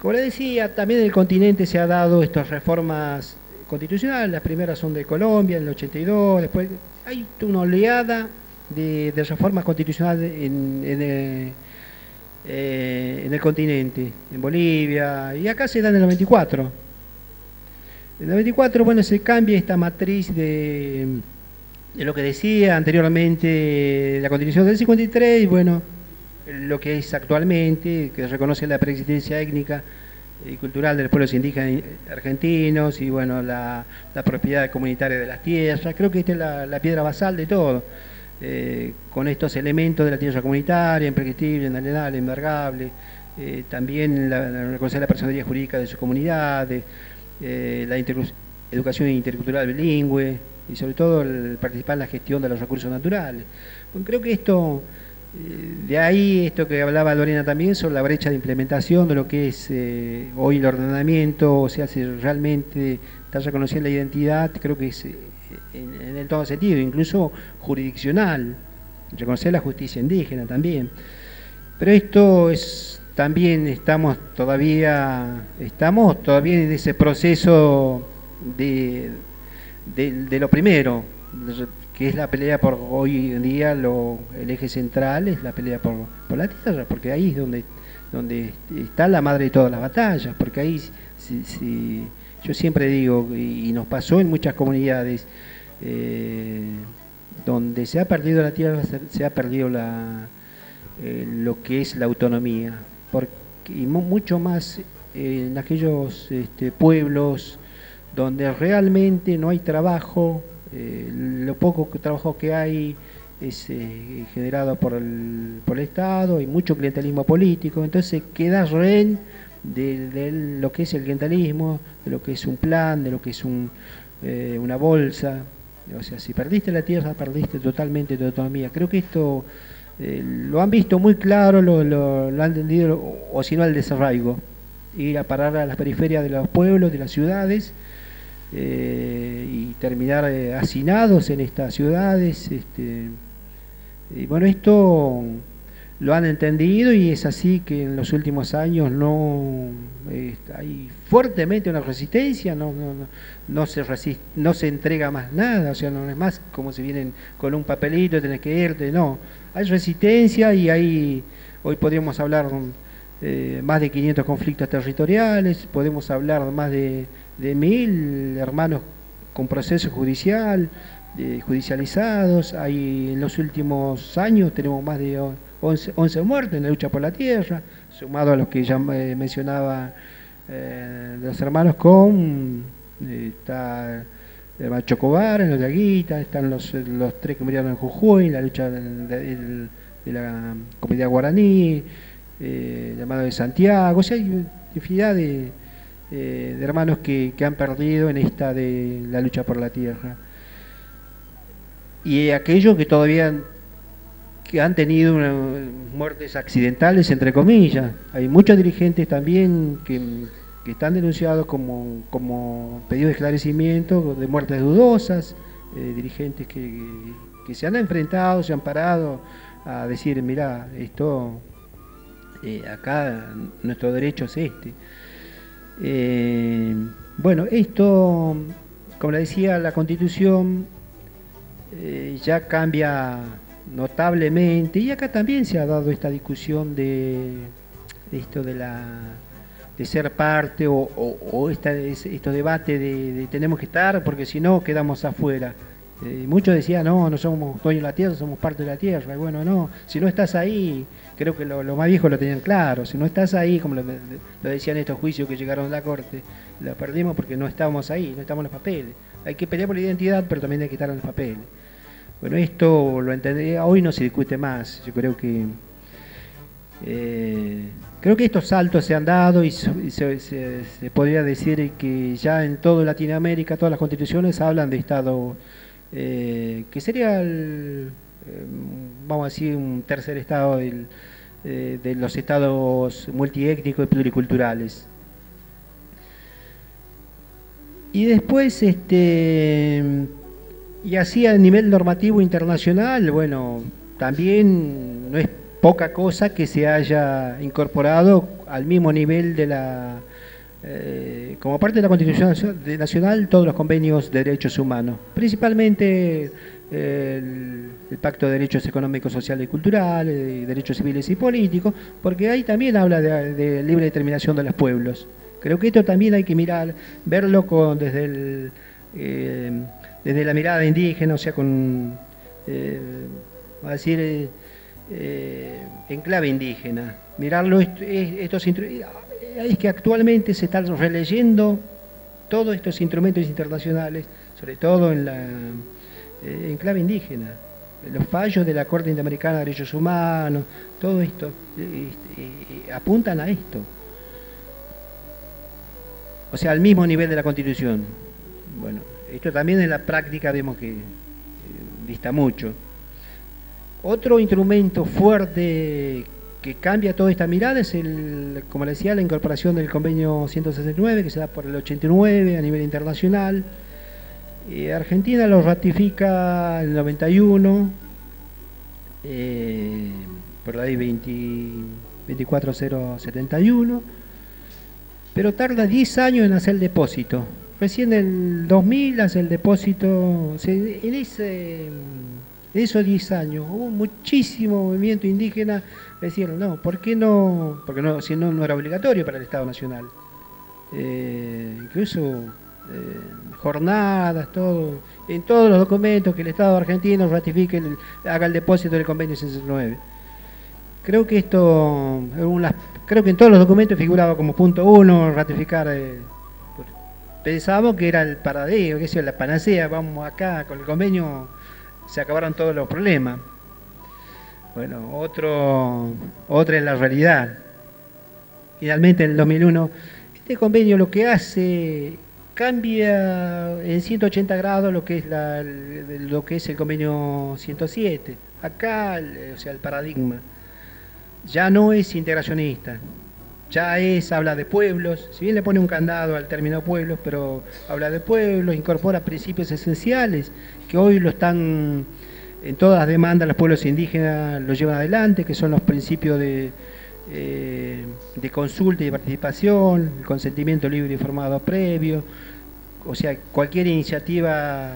[SPEAKER 5] Como le decía, también en el continente se ha dado estas reformas constitucionales. Las primeras son de Colombia, en el 82, después hay una oleada de reformas constitucionales en el continente, en Bolivia, y acá se da en el 94. En el 94, bueno, se cambia esta matriz de lo que decía anteriormente la Constitución del 53, y bueno, lo que es actualmente, que reconoce la preexistencia étnica y cultural de los pueblos indígenas argentinos, y bueno, la propiedad comunitaria de las tierras. Creo que esta es la piedra basal de todo. Con estos elementos de la tierra comunitaria, imprescriptible, inalienable, embargable, también reconocer la personalidad jurídica de sus comunidades, la educación intercultural bilingüe, y sobre todo el participar en la gestión de los recursos naturales. Bueno, creo que esto, de ahí esto que hablaba Lorena también sobre la brecha de implementación de lo que es hoy el ordenamiento, o sea, si realmente está reconocida la identidad, creo que es en el todo sentido, incluso jurisdiccional, reconocer la justicia indígena también. Pero esto es también estamos todavía en ese proceso de lo primero, que es la pelea por hoy en día, el eje central es la pelea por la tierra, porque ahí es donde está la madre de todas las batallas, porque ahí yo siempre digo, y nos pasó en muchas comunidades, donde se ha perdido la tierra, se ha perdido lo que es la autonomía, y mucho más en aquellos pueblos donde realmente no hay trabajo, lo poco trabajo que hay es generado por el Estado, y mucho clientelismo político, entonces queda rehén de lo que es el clientelismo, de lo que es un plan, de lo que es una bolsa. O sea, si perdiste la tierra, perdiste totalmente tu autonomía. Creo que esto lo han visto muy claro, lo han entendido, o si no, el desarraigo. Ir a parar a las periferias de los pueblos, de las ciudades, y terminar hacinados en estas ciudades. Y bueno, esto lo han entendido, y es así que en los últimos años hay fuertemente una resistencia, no se entrega más nada, o sea, no es más como si vienen con un papelito, tenés que irte, no, hay resistencia, y hoy podríamos hablar más de 500 conflictos territoriales, podemos hablar más de 1000 hermanos con proceso judicial, judicializados. En los últimos años tenemos más de 11 muertes en la lucha por la tierra, sumado a los que ya mencionaba de los hermanos está el hermano Chocobar en los Llaguita, están los 3 que murieron en Jujuy, la lucha de la comunidad guaraní, el hermano de Santiago. O sea, hay infinidad de hermanos que han perdido en esta de la lucha por la tierra, y aquellos que todavía que han tenido muertes accidentales, entre comillas. Hay muchos dirigentes también que están denunciados como pedido de esclarecimiento de muertes dudosas, dirigentes que se han enfrentado, se han parado a decir, mirá, esto acá nuestro derecho es este. Bueno, esto, como le decía, la Constitución ya cambia notablemente, y acá también se ha dado esta discusión de esto de ser parte, o estos debates de tenemos que estar porque si no quedamos afuera. Muchos decían, no somos dueños de la tierra, somos parte de la tierra. Y bueno, no, si no estás ahí, creo que los más viejos lo tenían claro, si no estás ahí, como lo decían estos juicios que llegaron a la Corte, la perdimos porque no estábamos ahí, no estamos en los papeles. Hay que pelear por la identidad, pero también hay que estar en los papeles. Bueno, esto lo entendí, hoy no se discute más. Yo creo que estos saltos se han dado, y se podría decir que ya en toda Latinoamérica, todas las constituciones hablan de Estado, que sería vamos a decir, un tercer estado de los estados multiétnicos y pluriculturales. Y después, y así a nivel normativo internacional, bueno, también no es poca cosa que se haya incorporado al mismo nivel de la, como parte de la Constitución Nacional, todos los convenios de derechos humanos, principalmente el Pacto de Derechos Económicos, Sociales y Culturales, derechos civiles y políticos, porque ahí también habla de libre determinación de los pueblos. Creo que esto también hay que mirar, verlo desde la mirada indígena, o sea, con, va a decir, en clave indígena. Mirarlo, es que actualmente se están releyendo todos estos instrumentos internacionales, sobre todo en clave indígena. Los fallos de la Corte Interamericana de Derechos Humanos, todo esto, apuntan a esto. O sea, al mismo nivel de la Constitución. Bueno, esto también en la práctica vemos que dista mucho. Otro instrumento fuerte que cambia toda esta mirada es, como le decía, la incorporación del Convenio 169, que se da por el 89 a nivel internacional. Argentina lo ratifica en el 91 por la ley 24071, pero tarda 10 años en hacer el depósito. Recién en el 2000 hace el depósito. En esos 10 años hubo muchísimo movimiento indígena. Decían, no, ¿por qué no? Porque no, si no era obligatorio para el Estado Nacional. Incluso jornadas, todo, en todos los documentos que el Estado argentino ratifique, haga el depósito del Convenio 169. Creo que esto, creo que en todos los documentos figuraba como punto 1, ratificar. Pensábamos que era el paradero, que es la panacea, vamos acá, con el convenio se acabaron todos los problemas. Bueno, otra es la realidad. Finalmente en el 2001, este convenio lo que hace, cambia en 180 grados lo que es el convenio 107. Acá, o sea, el paradigma ya no es integracionista, ya habla de pueblos, si bien le pone un candado al término pueblos, pero habla de pueblos, incorpora principios esenciales que hoy lo están, en todas las demandas los pueblos indígenas lo llevan adelante, que son los principios de consulta y participación, el consentimiento libre y informado previo, o sea, cualquier iniciativa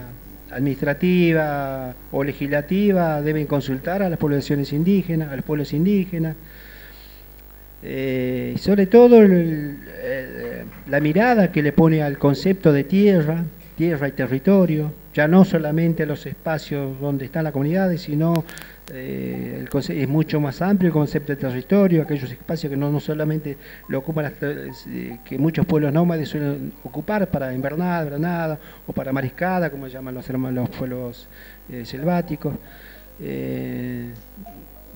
[SPEAKER 5] administrativa o legislativa deben consultar a las poblaciones indígenas, a los pueblos indígenas. Sobre todo la mirada que le pone al concepto de tierra y territorio, ya no solamente los espacios donde están las comunidades, sino es mucho más amplio el concepto de territorio, aquellos espacios que no solamente lo ocupan, que muchos pueblos nómades suelen ocupar para invernada o para mariscada, como llaman los pueblos selváticos.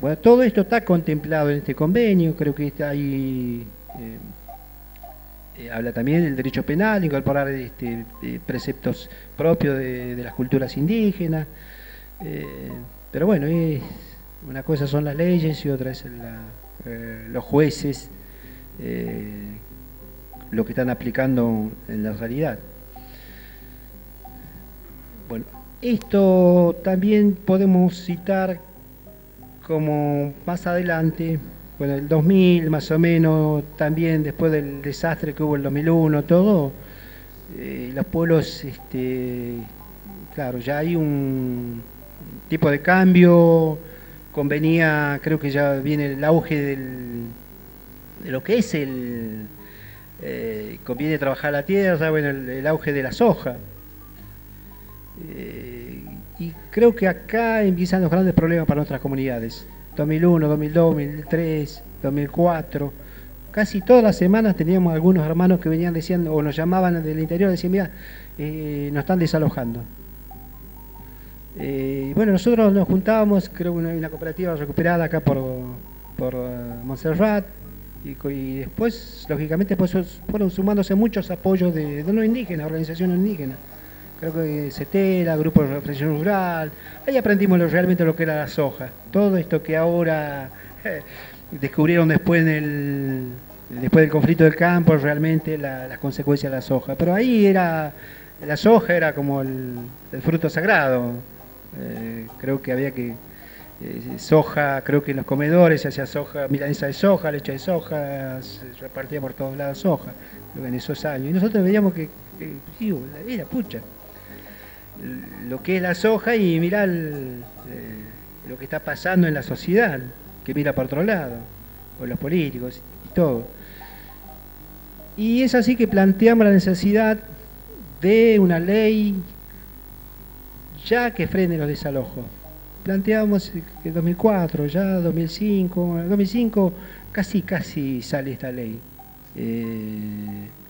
[SPEAKER 5] Bueno, todo esto está contemplado en este convenio. Creo que ahí habla también del derecho penal, incorporar preceptos propios de las culturas indígenas. Pero bueno, una cosa son las leyes y otra es los jueces, lo que están aplicando en la realidad. Bueno, esto también podemos citar como más adelante, bueno, el 2000 más o menos, también después del desastre que hubo en el 2001, todo, los pueblos, claro, ya hay un tipo de cambio, convenía, creo que ya viene el auge de lo que es conviene trabajar la tierra, bueno, el auge de la soja. Y creo que acá empiezan los grandes problemas para nuestras comunidades. 2001, 2002, 2003, 2004. Casi todas las semanas teníamos algunos hermanos que venían diciendo, o nos llamaban del interior, decían, mira, nos están desalojando. Bueno, nosotros nos juntábamos, creo que una cooperativa recuperada acá por Montserrat, y después, lógicamente, pues, fueron sumándose muchos apoyos de no indígenas, organizaciones indígenas. Creo que CETERA, Grupo de Reflexión Rural, ahí aprendimos realmente lo que era la soja. Todo esto que ahora descubrieron después del conflicto del campo, realmente las consecuencias de la soja. Pero ahí la soja era como el fruto sagrado. Creo que había que soja, creo que en los comedores se hacía soja, milanesa de soja, leche de soja, se repartía por todos lados soja, en esos años. Y nosotros veíamos que sí, era pucha, lo que es la soja y mirá lo que está pasando en la sociedad, que mira por otro lado, o los políticos y todo. Y es así que planteamos la necesidad de una ley ya que frene los desalojos. Planteamos que 2004, ya 2005 casi sale esta ley.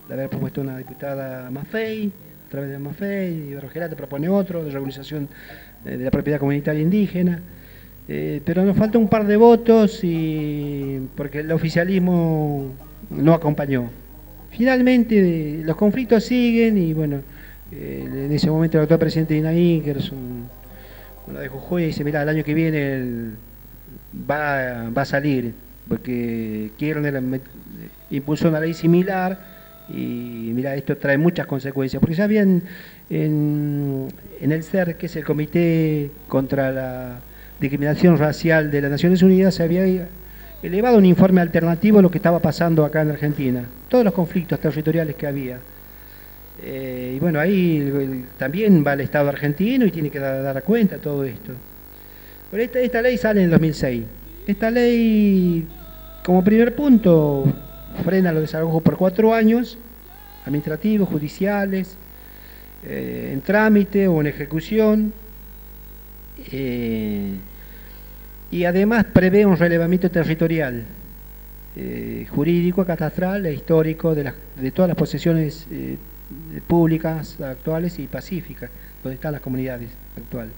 [SPEAKER 5] La había propuesto una diputada Maffei, a través de Maffei, y Rogelate propone otro, de regularización de la propiedad comunitaria indígena. Pero nos falta un par de votos porque el oficialismo no acompañó. Finalmente los conflictos siguen y bueno, en ese momento el actual presidente de INAI, que es uno de Jujuy, dice, mira, el año que viene va a salir, porque Kirchner impulsó una ley similar y mira, esto trae muchas consecuencias, porque ya habían en el CER, que es el Comité contra la Discriminación Racial de las Naciones Unidas, se había elevado un informe alternativo a lo que estaba pasando acá en Argentina, todos los conflictos territoriales que había. Y bueno, ahí también va el Estado argentino y tiene que dar cuenta de todo esto. Pero esta ley sale en el 2006. Esta ley, como primer punto, frena los desalojos por 4 años, administrativos, judiciales, en trámite o en ejecución. Y además prevé un relevamiento territorial, jurídico, catastral e histórico de todas las posesiones públicas actuales y pacíficas, donde están las comunidades actuales.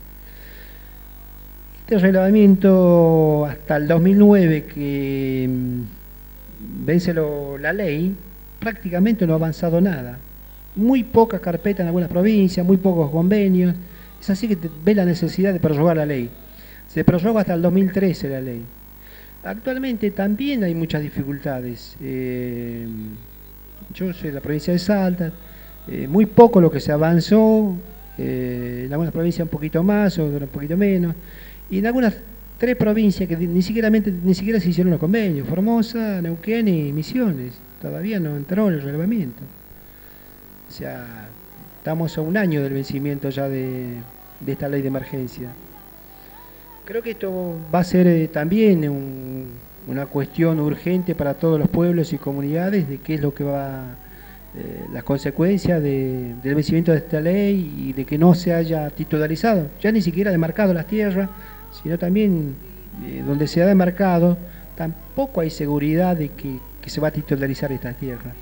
[SPEAKER 5] Este relevamiento hasta el 2009, que vence la ley, prácticamente no ha avanzado nada. Muy pocas carpetas en algunas provincias, muy pocos convenios. Es así que ve la necesidad de prorrogar la ley. Se prorroga hasta el 2013 la ley. Actualmente también hay muchas dificultades. Yo soy de la provincia de Salta, muy poco lo que se avanzó, en algunas provincias un poquito más, o un poquito menos, y en algunas 3 provincias que ni siquiera se hicieron los convenios, Formosa, Neuquén y Misiones, todavía no entró en el relevamiento. O sea, estamos a 1 año del vencimiento ya de esta ley de emergencia. Creo que esto va a ser también una cuestión urgente para todos los pueblos y comunidades de qué es lo que las consecuencias del vencimiento de esta ley y de que no se haya titularizado, ya ni siquiera demarcado las tierras, sino también donde se ha demarcado, tampoco hay seguridad de que se va a titularizar estas tierras.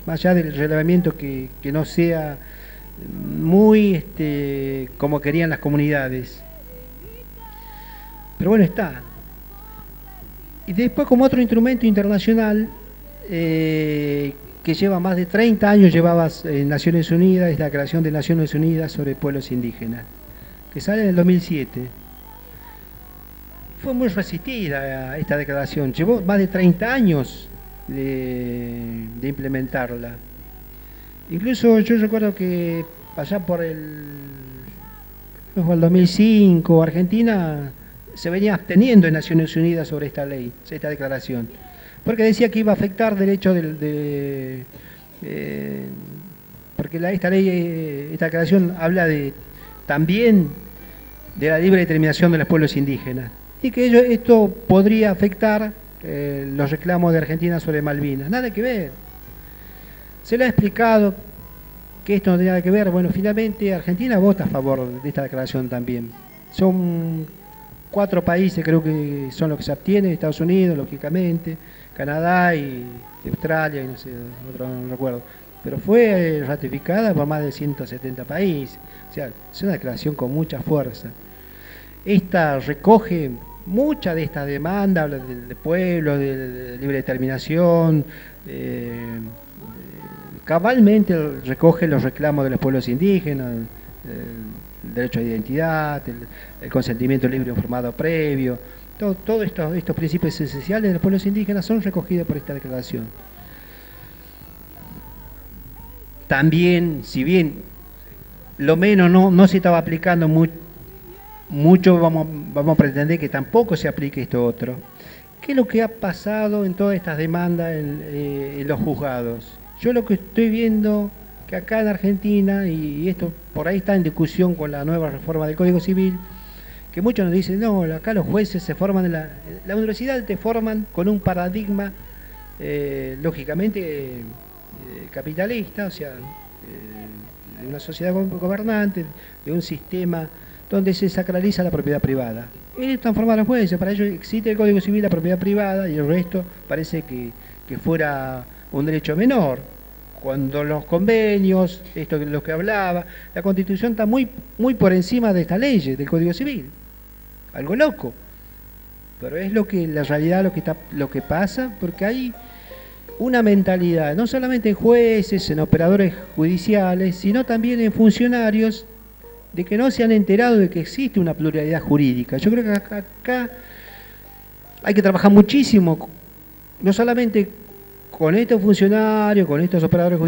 [SPEAKER 5] Más allá del relevamiento que no sea muy como querían las comunidades. Pero bueno, está. Y después, como otro instrumento internacional que lleva más de 30 años, llevaba en Naciones Unidas, es la Declaración de Naciones Unidas sobre Pueblos Indígenas, que sale en el 2007. Fue muy resistida esta declaración, llevó más de 30 años de implementarla. Incluso yo recuerdo que allá por el 2005, Argentina se venía absteniendo en Naciones Unidas sobre esta ley, esta declaración, porque decía que iba a afectar derechos porque esta declaración habla también de la libre determinación de los pueblos indígenas, y que esto podría afectar los reclamos de Argentina sobre Malvinas. Nada que ver. Se le ha explicado que esto no tenía nada que ver. Bueno, finalmente Argentina vota a favor de esta declaración también. Son 4 países, creo que son los que se abstienen: Estados Unidos, lógicamente, Canadá y Australia, y no sé, otro no recuerdo. Pero fue ratificada por más de 170 países. O sea, es una declaración con mucha fuerza. Esta recoge muchas de estas demandas, habla de pueblos, de libre determinación, cabalmente recoge los reclamos de los pueblos indígenas, el derecho a identidad, el consentimiento libre e informado previo, todos estos principios esenciales de los pueblos indígenas son recogidos por esta declaración. También, si bien lo menos no se estaba aplicando muchos vamos a pretender que tampoco se aplique esto otro. ¿Qué es lo que ha pasado en todas estas demandas en los juzgados? Yo lo que estoy viendo que acá en Argentina, y esto por ahí está en discusión con la nueva reforma del Código Civil, que muchos nos dicen, no, acá los jueces se forman en la universidad, te forman con un paradigma lógicamente capitalista, o sea, de una sociedad gobernante, de un sistema donde se sacraliza la propiedad privada. Ellos están formados los jueces, para ellos existe el Código Civil, la propiedad privada, y el resto parece que fuera un derecho menor. Cuando los convenios, esto de lo que hablaba, la Constitución está muy por encima de estas leyes, del Código Civil. Algo loco. Pero es la realidad, lo que pasa, porque hay una mentalidad, no solamente en jueces, en operadores judiciales, sino también en funcionarios, de que no se han enterado de que existe una pluralidad jurídica. Yo creo que acá hay que trabajar muchísimo, no solamente con estos funcionarios, con estos operadores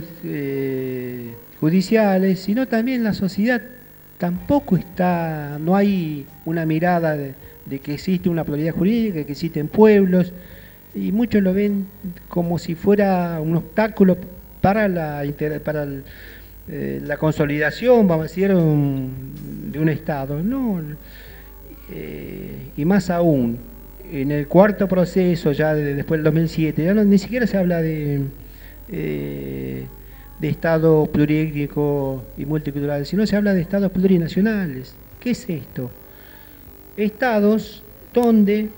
[SPEAKER 5] judiciales, sino también la sociedad. Tampoco no hay una mirada de que existe una pluralidad jurídica, de que existen pueblos, y muchos lo ven como si fuera un obstáculo para la consolidación, vamos a decir, de un Estado. No, y más aún, en el cuarto proceso, ya después del 2007, ya ni siquiera se habla de Estado pluriétnico y multicultural, sino se habla de Estados plurinacionales. ¿Qué es esto? Estados donde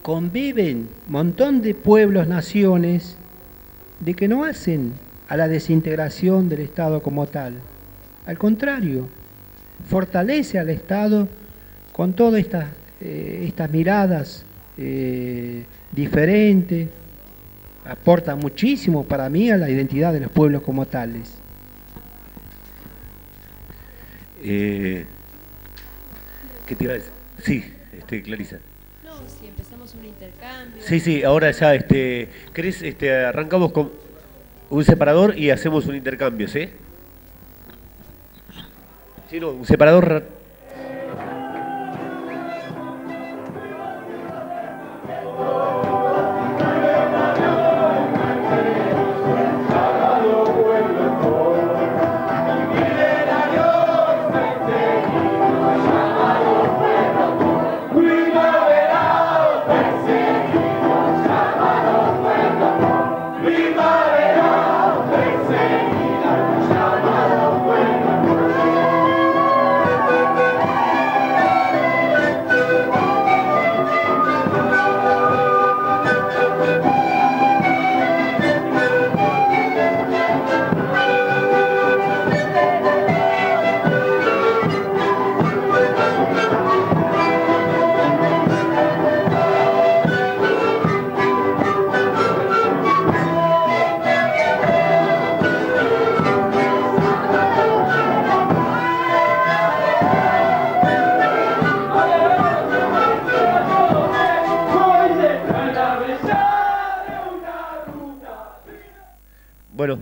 [SPEAKER 5] conviven un montón de pueblos, naciones, de que no hacen a la desintegración del Estado como tal. Al contrario, fortalece al Estado con todas estas miradas diferentes, aporta muchísimo para mí a la identidad de los pueblos como tales.
[SPEAKER 2] ¿Qué te iba a decir? Sí, Clarisa.
[SPEAKER 6] No, si empezamos un intercambio.
[SPEAKER 2] Sí, ahora ya, ¿querés, arrancamos con un separador y hacemos un intercambio, ¿sí? Sí, no, un separador. Bueno,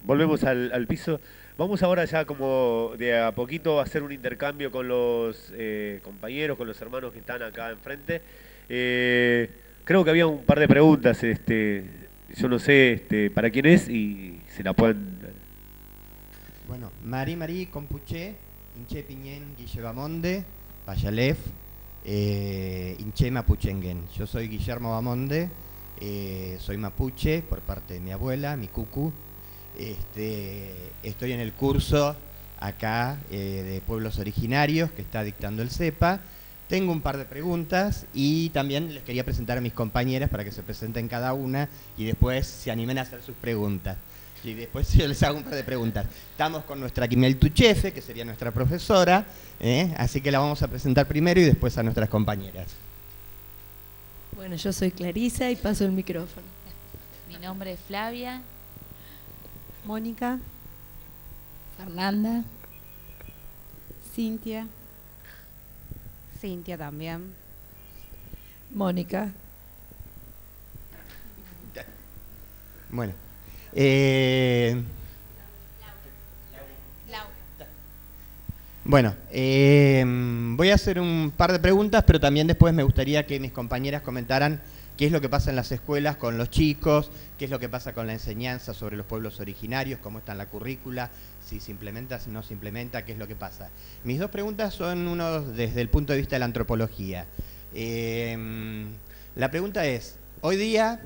[SPEAKER 2] volvemos al piso. Vamos ahora ya como de a poquito a hacer un intercambio con los compañeros, con los hermanos que están acá enfrente. Creo que había un par de preguntas, yo no sé para quién es y se la pueden...
[SPEAKER 7] Bueno, Marí Compuché, Inche Piñén, Guille Bamonde, Payalef, Inche Mapuchengen. Yo soy Guillermo Bamonde. Soy mapuche por parte de mi abuela, mi cucu. Estoy en el curso acá de pueblos originarios que está dictando el CEPA. Tengo un par de preguntas y también les quería presentar a mis compañeras para que se presenten cada una y después se animen a hacer sus preguntas. Y después yo les hago un par de preguntas. Estamos con nuestra Quimel Tuchefe, que sería nuestra profesora, así que la vamos a presentar primero y después a nuestras compañeras.
[SPEAKER 6] Bueno, yo soy Clarisa y paso el micrófono.
[SPEAKER 8] Mi nombre es Flavia.
[SPEAKER 9] Mónica.
[SPEAKER 8] Fernanda.
[SPEAKER 9] Cintia. Cintia también.
[SPEAKER 6] Mónica.
[SPEAKER 7] Bueno. Bueno, voy a hacer un par de preguntas, pero también después me gustaría que mis compañeras comentaran qué es lo que pasa en las escuelas con los chicos, qué es lo que pasa con la enseñanza sobre los pueblos originarios, cómo está en la currícula, si se implementa, si no se implementa, qué es lo que pasa. Mis dos preguntas son uno desde el punto de vista de la antropología. La pregunta es, hoy día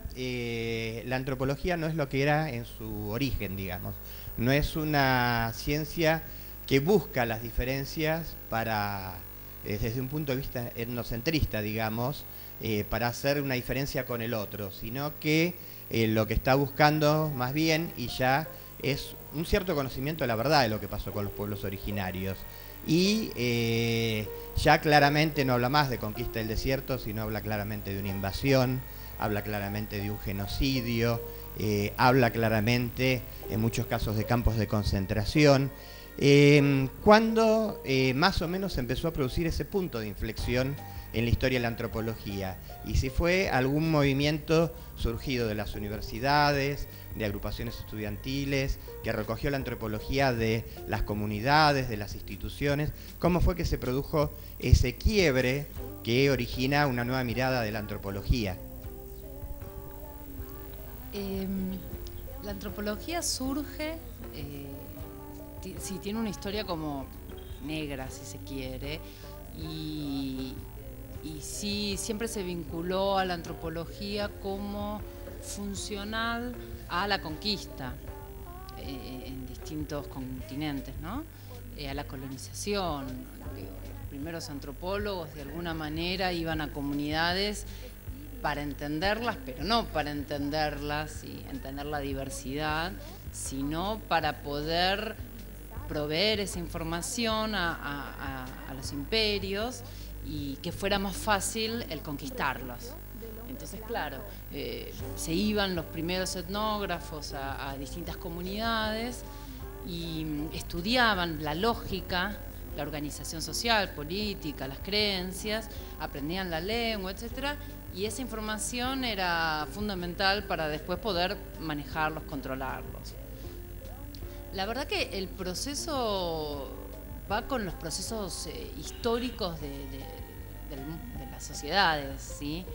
[SPEAKER 7] la antropología no es lo que era en su origen, digamos. No es una ciencia que busca las diferencias para, desde un punto de vista etnocentrista, digamos, para hacer una diferencia con el otro, sino que lo que está buscando más bien, y ya es un cierto conocimiento de la verdad de lo que pasó con los pueblos originarios. Y ya claramente no habla más de conquista del desierto, sino habla claramente de una invasión, habla claramente de un genocidio, habla claramente en muchos casos de campos de concentración. ¿Cuándo más o menos empezó a producir ese punto de inflexión en la historia de la antropología? Y si fue algún movimiento surgido de las universidades, de agrupaciones estudiantiles, que recogió la antropología de las comunidades, de las instituciones, ¿cómo fue que se produjo ese quiebre que origina una nueva mirada de la antropología?
[SPEAKER 4] La antropología surge, sí, tiene una historia como negra, si se quiere, y sí, siempre se vinculó a la antropología como funcional a la conquista en distintos continentes, ¿no? A la colonización. Los primeros antropólogos de alguna manera iban a comunidades para entenderlas, pero no para entenderlas y entender la diversidad, sino para poder proveer esa información a los imperios y que fuera más fácil el conquistarlos. Entonces, claro, se iban los primeros etnógrafos a distintas comunidades y estudiaban la lógica, la organización social, política, las creencias, aprendían la lengua, etcétera, y esa información era fundamental para después poder manejarlos, controlarlos. La verdad que el proceso va con los procesos históricos de las sociedades, ¿sí?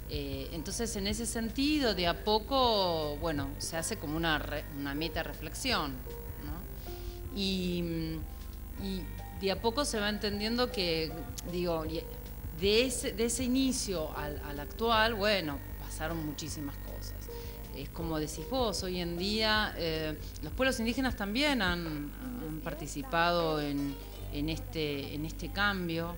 [SPEAKER 4] Entonces, en ese sentido, de a poco, bueno, se hace como una meta-reflexión, ¿no? Y de a poco se va entendiendo que, digo, de ese inicio al actual, bueno, pasaron muchísimas cosas. Es como decís vos, hoy en día los pueblos indígenas también han participado en este cambio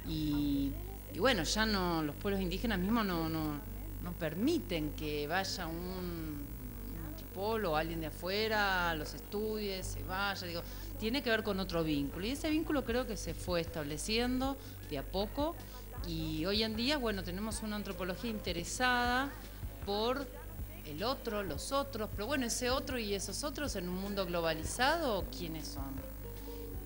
[SPEAKER 4] y bueno, ya no, los pueblos indígenas mismos no permiten que vaya un antropólogo o alguien de afuera, los estudie, se vaya, digo, tiene que ver con otro vínculo y ese vínculo creo que se fue estableciendo de a poco y hoy en día, bueno, tenemos una antropología interesada por el otro, los otros, pero bueno, ese otro y esos otros en un mundo globalizado, ¿quiénes son?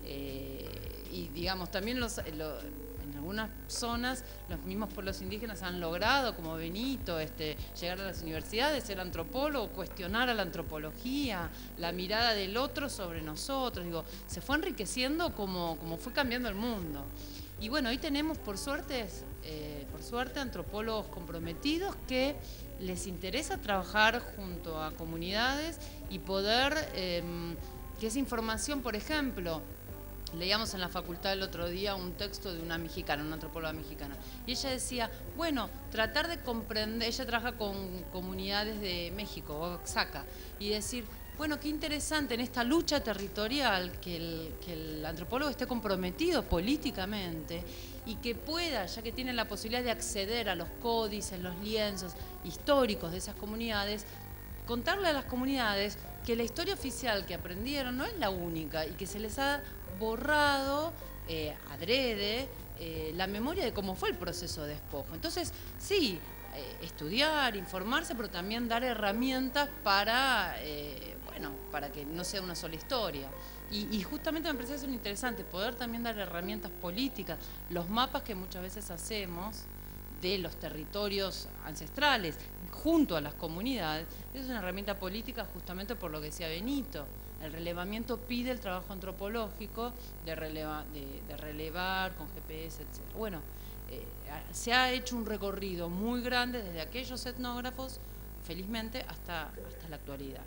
[SPEAKER 4] Y digamos, también en algunas zonas los mismos pueblos indígenas han logrado, como Benito, llegar a las universidades, ser antropólogo, cuestionar a la antropología, la mirada del otro sobre nosotros, digo, se fue enriqueciendo como fue cambiando el mundo. Y bueno, hoy tenemos, por suerte, antropólogos comprometidos que les interesa trabajar junto a comunidades y poder que esa información, por ejemplo, leíamos en la facultad el otro día un texto de una mexicana, una antropóloga mexicana, y ella decía, bueno, tratar de comprender, ella trabaja con comunidades de México, Oaxaca, y decir, bueno, qué interesante en esta lucha territorial que el antropólogo esté comprometido políticamente y que pueda, ya que tiene la posibilidad de acceder a los códices, los lienzos históricos de esas comunidades, contarle a las comunidades que la historia oficial que aprendieron no es la única y que se les ha borrado adrede la memoria de cómo fue el proceso de despojo. Entonces, sí, estudiar, informarse, pero también dar herramientas para que no sea una sola historia. Y justamente me parece eso interesante, poder también dar herramientas políticas, los mapas que muchas veces hacemos de los territorios ancestrales junto a las comunidades, es una herramienta política justamente por lo que decía Benito. El relevamiento pide el trabajo antropológico de relevar con GPS, etc. Bueno, se ha hecho un recorrido muy grande desde aquellos etnógrafos, felizmente, hasta la actualidad.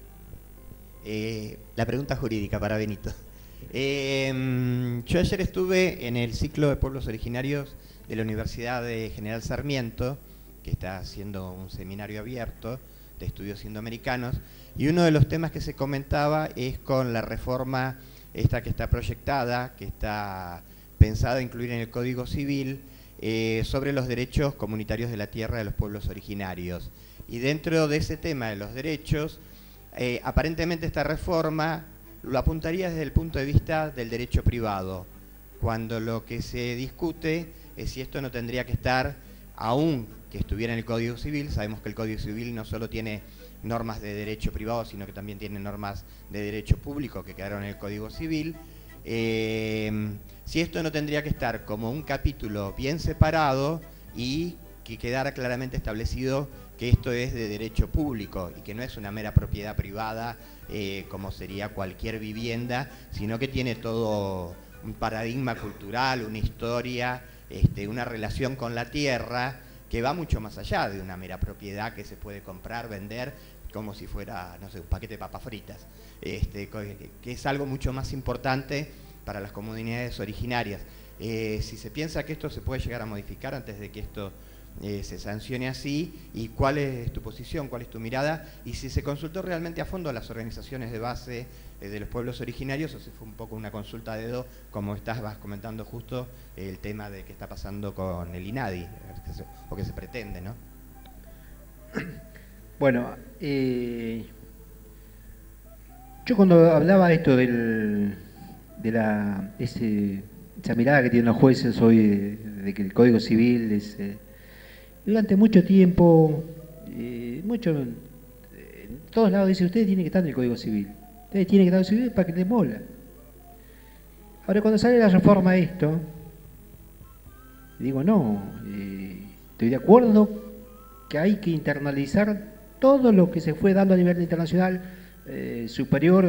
[SPEAKER 7] La pregunta jurídica para Benito. Yo ayer estuve en el ciclo de pueblos originarios de la Universidad de General Sarmiento, que está haciendo un seminario abierto de estudios indoamericanos, y uno de los temas que se comentaba es con la reforma esta que está proyectada, que está pensada incluir en el Código Civil, sobre los derechos comunitarios de la tierra de los pueblos originarios. Y dentro de ese tema de los derechos, aparentemente esta reforma lo apuntaría desde el punto de vista del derecho privado, cuando lo que se discute es si esto no tendría que estar, aún que estuviera en el Código Civil. Sabemos que el Código Civil no solo tiene normas de derecho privado, sino que también tiene normas de derecho público que quedaron en el Código Civil. Si esto no tendría que estar como un capítulo bien separado y que quedara claramente establecido que esto es de derecho público y que no es una mera propiedad privada como sería cualquier vivienda, sino que tiene todo un paradigma cultural, una historia, una relación con la tierra que va mucho más allá de una mera propiedad que se puede comprar, vender, como si fuera, no sé, un paquete de papas fritas, que es algo mucho más importante para las comunidades originarias. Si se piensa que esto se puede llegar a modificar antes de que esto se sancione así, y cuál es tu posición, cuál es tu mirada, y si se consultó realmente a fondo a las organizaciones de base de los pueblos originarios, o si fue un poco una consulta de dedo, como vas comentando justo el tema de qué está pasando con el INADI, o que se pretende, ¿no?
[SPEAKER 5] Bueno, yo cuando hablaba esto de esa mirada que tienen los jueces hoy de que el Código Civil es... durante mucho tiempo, en todos lados dice, ustedes tienen que estar en el Código Civil. Ustedes tienen que estar en el Código Civil para que les mola. Ahora, cuando sale la reforma esto, digo, no, estoy de acuerdo que hay que internalizar todo lo que se fue dando a nivel internacional superior,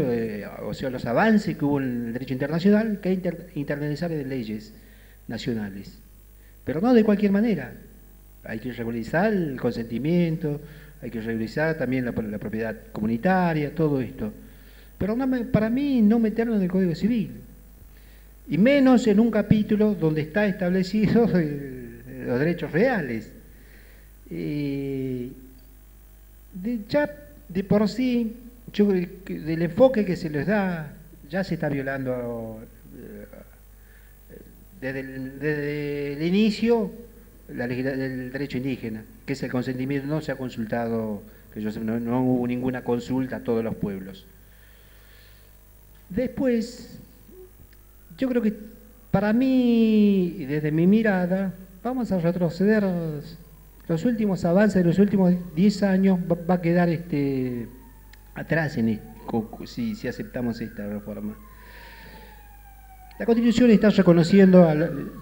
[SPEAKER 5] o sea, los avances que hubo en el derecho internacional, que hay que internalizar en leyes nacionales. Pero no de cualquier manera. Hay que regularizar el consentimiento, hay que regularizar también la propiedad comunitaria, todo esto. Pero para mí no meterlo en el Código Civil. Y menos en un capítulo donde está establecido los derechos reales. Ya de por sí, del enfoque que se les da, ya se está violando desde el inicio la legislación del derecho indígena, que es el consentimiento. No se ha consultado, que yo sé, no hubo ninguna consulta a todos los pueblos. Después, yo creo que para mí, desde mi mirada, vamos a retroceder. Los últimos avances de los últimos 10 años va a quedar atrás si aceptamos esta reforma. La Constitución está reconociendo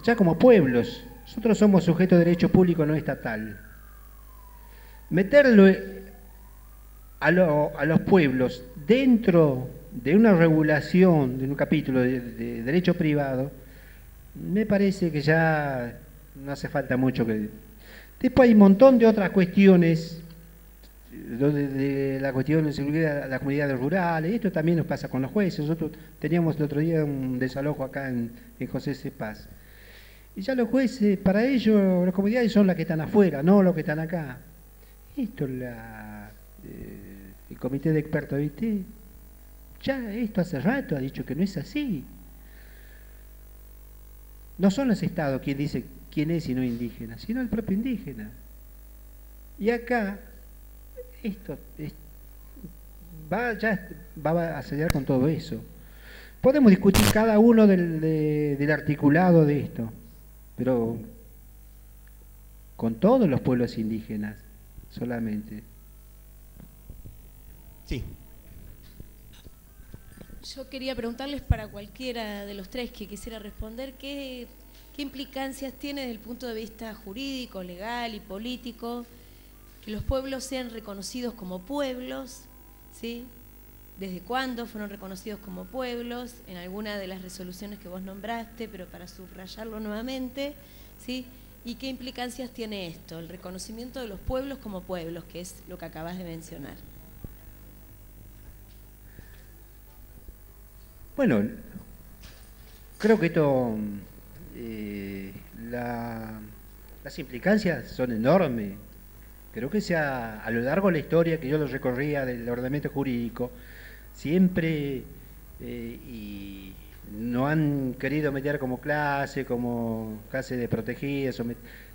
[SPEAKER 5] ya como pueblos. Nosotros somos sujetos de derecho público no estatal. Meterlo a los pueblos dentro de una regulación, de un capítulo de derecho privado, me parece que ya no hace falta mucho que... Después hay un montón de otras cuestiones, de la cuestión de seguridad de las comunidades rurales. Esto también nos pasa con los jueces. Nosotros teníamos el otro día un desalojo acá en José C. Paz. Y ya los jueces, para ellos, las comunidades son las que están afuera, no los que están acá. Esto, el comité de expertos, ¿viste? Ya esto hace rato ha dicho que no es así. No son los estados quien dice quién es y no indígena, sino el propio indígena. Y acá, esto va a acelerar con todo eso. Podemos discutir cada uno del articulado de esto, pero con todos los pueblos indígenas solamente.
[SPEAKER 7] Sí.
[SPEAKER 6] Yo quería preguntarles para cualquiera de los tres que quisiera responder, ¿qué implicancias tiene desde el punto de vista jurídico, legal y político que los pueblos sean reconocidos como pueblos, ¿sí? desde cuándo fueron reconocidos como pueblos, en alguna de las resoluciones que vos nombraste, pero para subrayarlo nuevamente, ¿sí? ¿Y qué implicancias tiene esto, el reconocimiento de los pueblos como pueblos, que es lo que acabas de mencionar?
[SPEAKER 5] Bueno, creo que esto, las implicancias son enormes. Creo que a lo largo de la historia que yo lo recorría del ordenamiento jurídico, siempre y no han querido meter como clase de protegidas.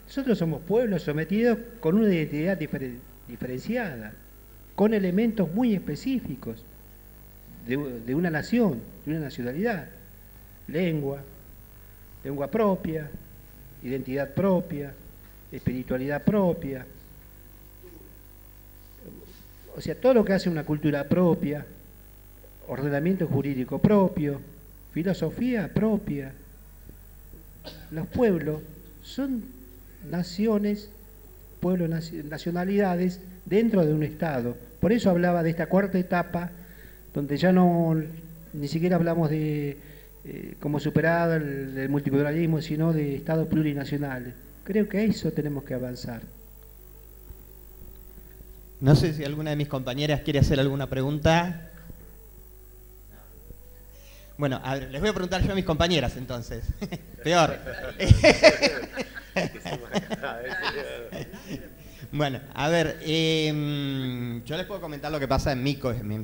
[SPEAKER 5] Nosotros somos pueblos sometidos con una identidad diferenciada, con elementos muy específicos de una nación, de una nacionalidad. Lengua propia, identidad propia, espiritualidad propia. O sea, todo lo que hace una cultura propia, ordenamiento jurídico propio, filosofía propia. Los pueblos son naciones, pueblos, nacionalidades dentro de un Estado. Por eso hablaba de esta cuarta etapa, donde ya ni siquiera hablamos de como superado el multiculturalismo, sino de Estados plurinacionales. Creo que a eso tenemos que avanzar.
[SPEAKER 7] No sé si alguna de mis compañeras quiere hacer alguna pregunta. Bueno, a ver, les voy a preguntar yo a mis compañeras entonces. Peor. Bueno, a ver, yo les puedo comentar lo que pasa en mi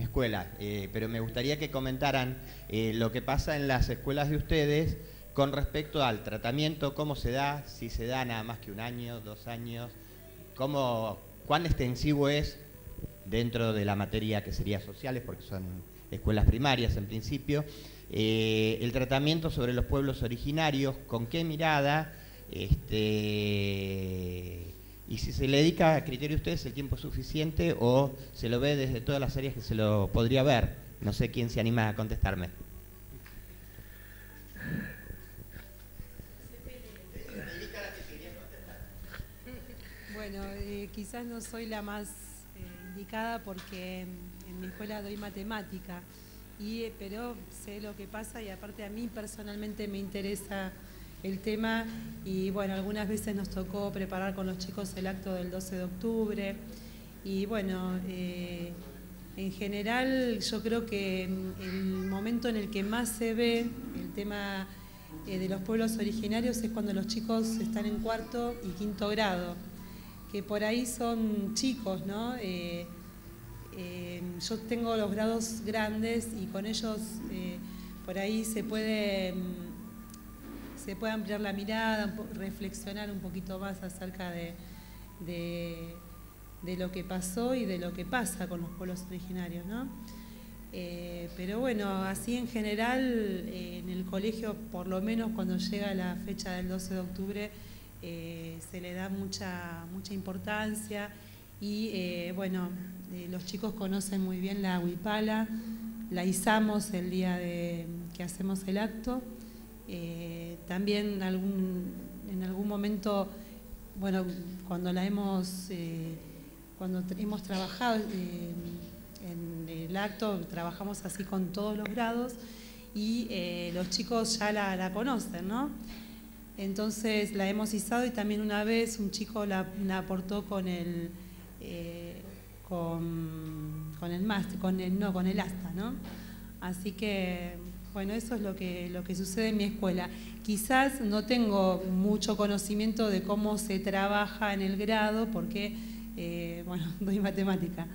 [SPEAKER 7] escuela, pero me gustaría que comentaran lo que pasa en las escuelas de ustedes con respecto al tratamiento, cómo se da, si se da nada más que 1 año, 2 años, cuán extensivo es dentro de la materia que sería sociales, porque son escuelas primarias en principio, el tratamiento sobre los pueblos originarios, con qué mirada, y si se le dedica a criterio de ustedes el tiempo suficiente o se lo ve desde todas las áreas que se lo podría ver. No sé quién se anima a contestarme.
[SPEAKER 9] Bueno, quizás no soy la más indicada porque en mi escuela doy matemática, pero sé lo que pasa y aparte a mí personalmente me interesa el tema y bueno, algunas veces nos tocó preparar con los chicos el acto del 12 de octubre y bueno, en general yo creo que el momento en el que más se ve el tema de los pueblos originarios es cuando los chicos están en 4º y 5º grado, que por ahí son chicos, ¿no? Yo tengo los grados grandes y con ellos por ahí se puede ampliar la mirada, reflexionar un poquito más acerca de lo que pasó y de lo que pasa con los pueblos originarios, ¿no? Pero bueno, así en general, en el colegio, por lo menos cuando llega la fecha del 12 de octubre, se le da mucha importancia y bueno, los chicos conocen muy bien la huipala, la izamos el día que hacemos el acto. También en algún momento, bueno, cuando hemos trabajado en el acto, trabajamos así con todos los grados y los chicos ya la conocen, ¿no? Entonces la hemos izado y también una vez un chico la aportó con el mástil, con el asta, ¿no? Así que bueno, eso es lo que sucede en mi escuela. Quizás no tengo mucho conocimiento de cómo se trabaja en el grado, porque, bueno, doy matemática.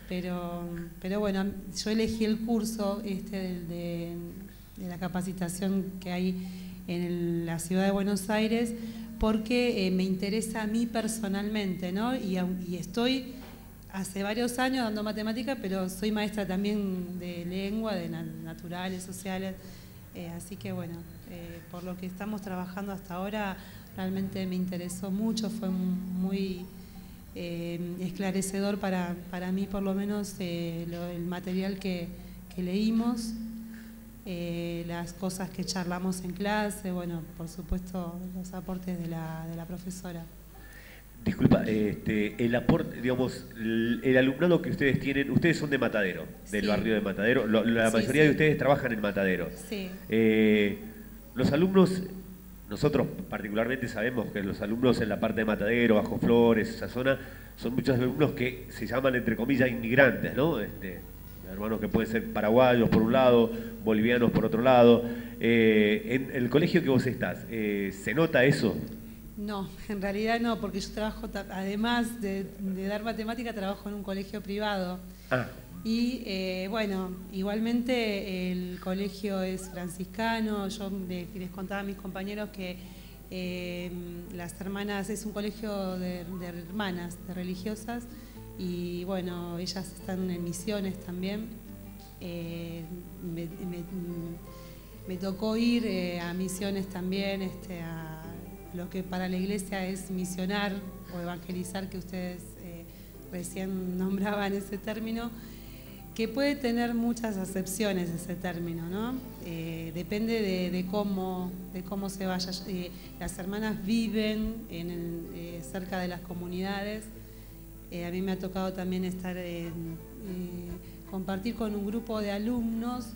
[SPEAKER 9] Pero bueno, yo elegí el curso de la capacitación que hay en la ciudad de Buenos Aires porque me interesa a mí personalmente, ¿no? Y estoy hace varios años dando matemática, pero soy maestra también de lengua, de naturales, sociales, así que bueno, por lo que estamos trabajando hasta ahora, realmente me interesó mucho, fue muy esclarecedor para mí por lo menos el material que leímos, las cosas que charlamos en clase, bueno, por supuesto los aportes de la profesora.
[SPEAKER 2] Disculpa, el aporte, digamos, el alumnado que ustedes tienen, ustedes son de Matadero, del barrio de Matadero, la mayoría de ustedes trabajan en Matadero.
[SPEAKER 9] Sí.
[SPEAKER 2] Los alumnos, nosotros particularmente sabemos que los alumnos en la parte de Matadero, Bajo Flores, esa zona, son muchos alumnos que se llaman, entre comillas, inmigrantes, ¿no? Hermanos que pueden ser paraguayos por un lado, bolivianos por otro lado. En el colegio que vos estás, ¿se nota eso?
[SPEAKER 9] No, en realidad no, porque yo trabajo, además de dar matemática, trabajo en un colegio privado.
[SPEAKER 2] Ah.
[SPEAKER 9] Y bueno, igualmente el colegio es franciscano. Yo les contaba a mis compañeros que las hermanas, es un colegio de hermanas, de religiosas, y bueno, ellas están en misiones también. Me tocó ir a misiones también, a lo que para la iglesia es misionar o evangelizar, que ustedes recién nombraban ese término, que puede tener muchas acepciones ese término, ¿no? Depende de cómo se vaya. Las hermanas viven cerca de las comunidades. A mí me ha tocado también compartir con un grupo de alumnos,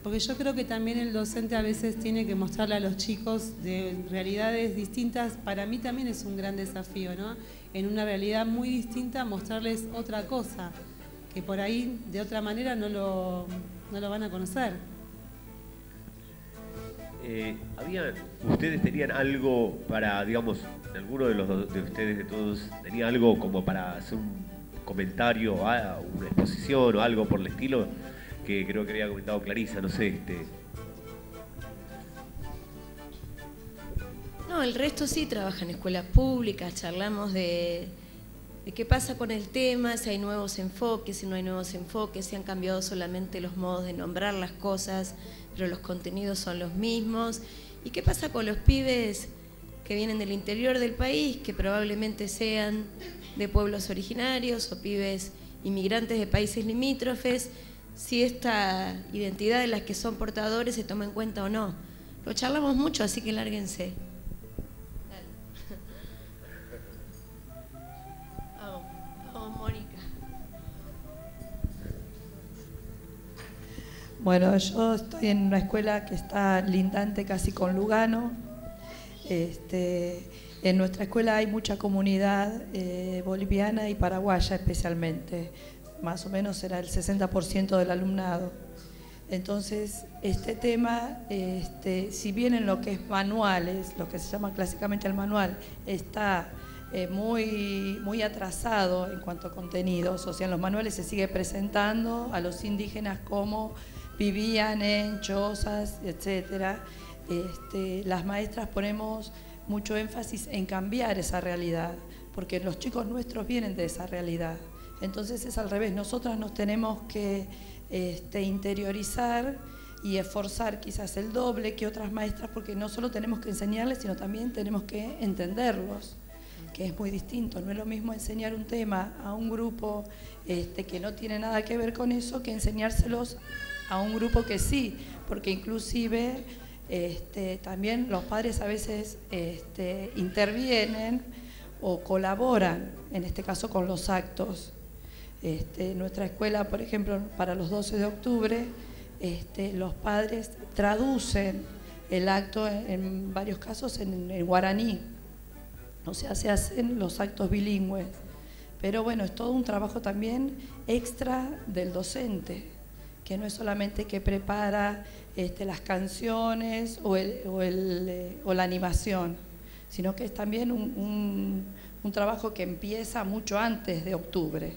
[SPEAKER 9] porque yo creo que también el docente a veces tiene que mostrarle a los chicos de realidades distintas. Para mí también es un gran desafío, ¿no? En una realidad muy distinta mostrarles otra cosa, que por ahí de otra manera no lo van a conocer.
[SPEAKER 2] ¿Ustedes tenían algo para, digamos, alguno de ustedes, de todos, tenía algo como para hacer un comentario, una exposición o algo por el estilo? Que creo que había comentado Clarisa, no sé,
[SPEAKER 6] No, el resto sí trabaja en escuelas públicas, charlamos de qué pasa con el tema, si hay nuevos enfoques, si no hay nuevos enfoques, si han cambiado solamente los modos de nombrar las cosas, pero los contenidos son los mismos. ¿Y qué pasa con los pibes que vienen del interior del país, que probablemente sean de pueblos originarios o pibes inmigrantes de países limítrofes? Si esta identidad de las que son portadores se toma en cuenta o no. Lo charlamos mucho, así que lárguense. Vamos, Mónica.
[SPEAKER 10] Bueno, yo estoy en una escuela que está lindante casi con Lugano. En nuestra escuela hay mucha comunidad boliviana y paraguaya especialmente. Más o menos será el 60% del alumnado. Entonces, este tema, si bien en lo que es manuales, lo que se llama clásicamente el manual, está muy atrasado en cuanto a contenidos, o sea, en los manuales se sigue presentando a los indígenas como vivían en chozas, etcétera. Las maestras ponemos mucho énfasis en cambiar esa realidad, porque los chicos nuestros vienen de esa realidad. Entonces es al revés, nosotras nos tenemos que interiorizar y esforzar quizás el doble que otras maestras, porque no solo tenemos que enseñarles, sino también tenemos que entenderlos, que es muy distinto. No es lo mismo enseñar un tema a un grupo que no tiene nada que ver con eso, que enseñárselos a un grupo que sí, porque inclusive también los padres a veces intervienen o colaboran, en este caso con los actos. Nuestra escuela, por ejemplo, para los 12 de octubre, los padres traducen el acto en varios casos en guaraní, o sea, se hacen los actos bilingües. Pero bueno, es todo un trabajo también extra del docente, que no es solamente que prepara las canciones o la animación, sino que es también un trabajo que empieza mucho antes de octubre.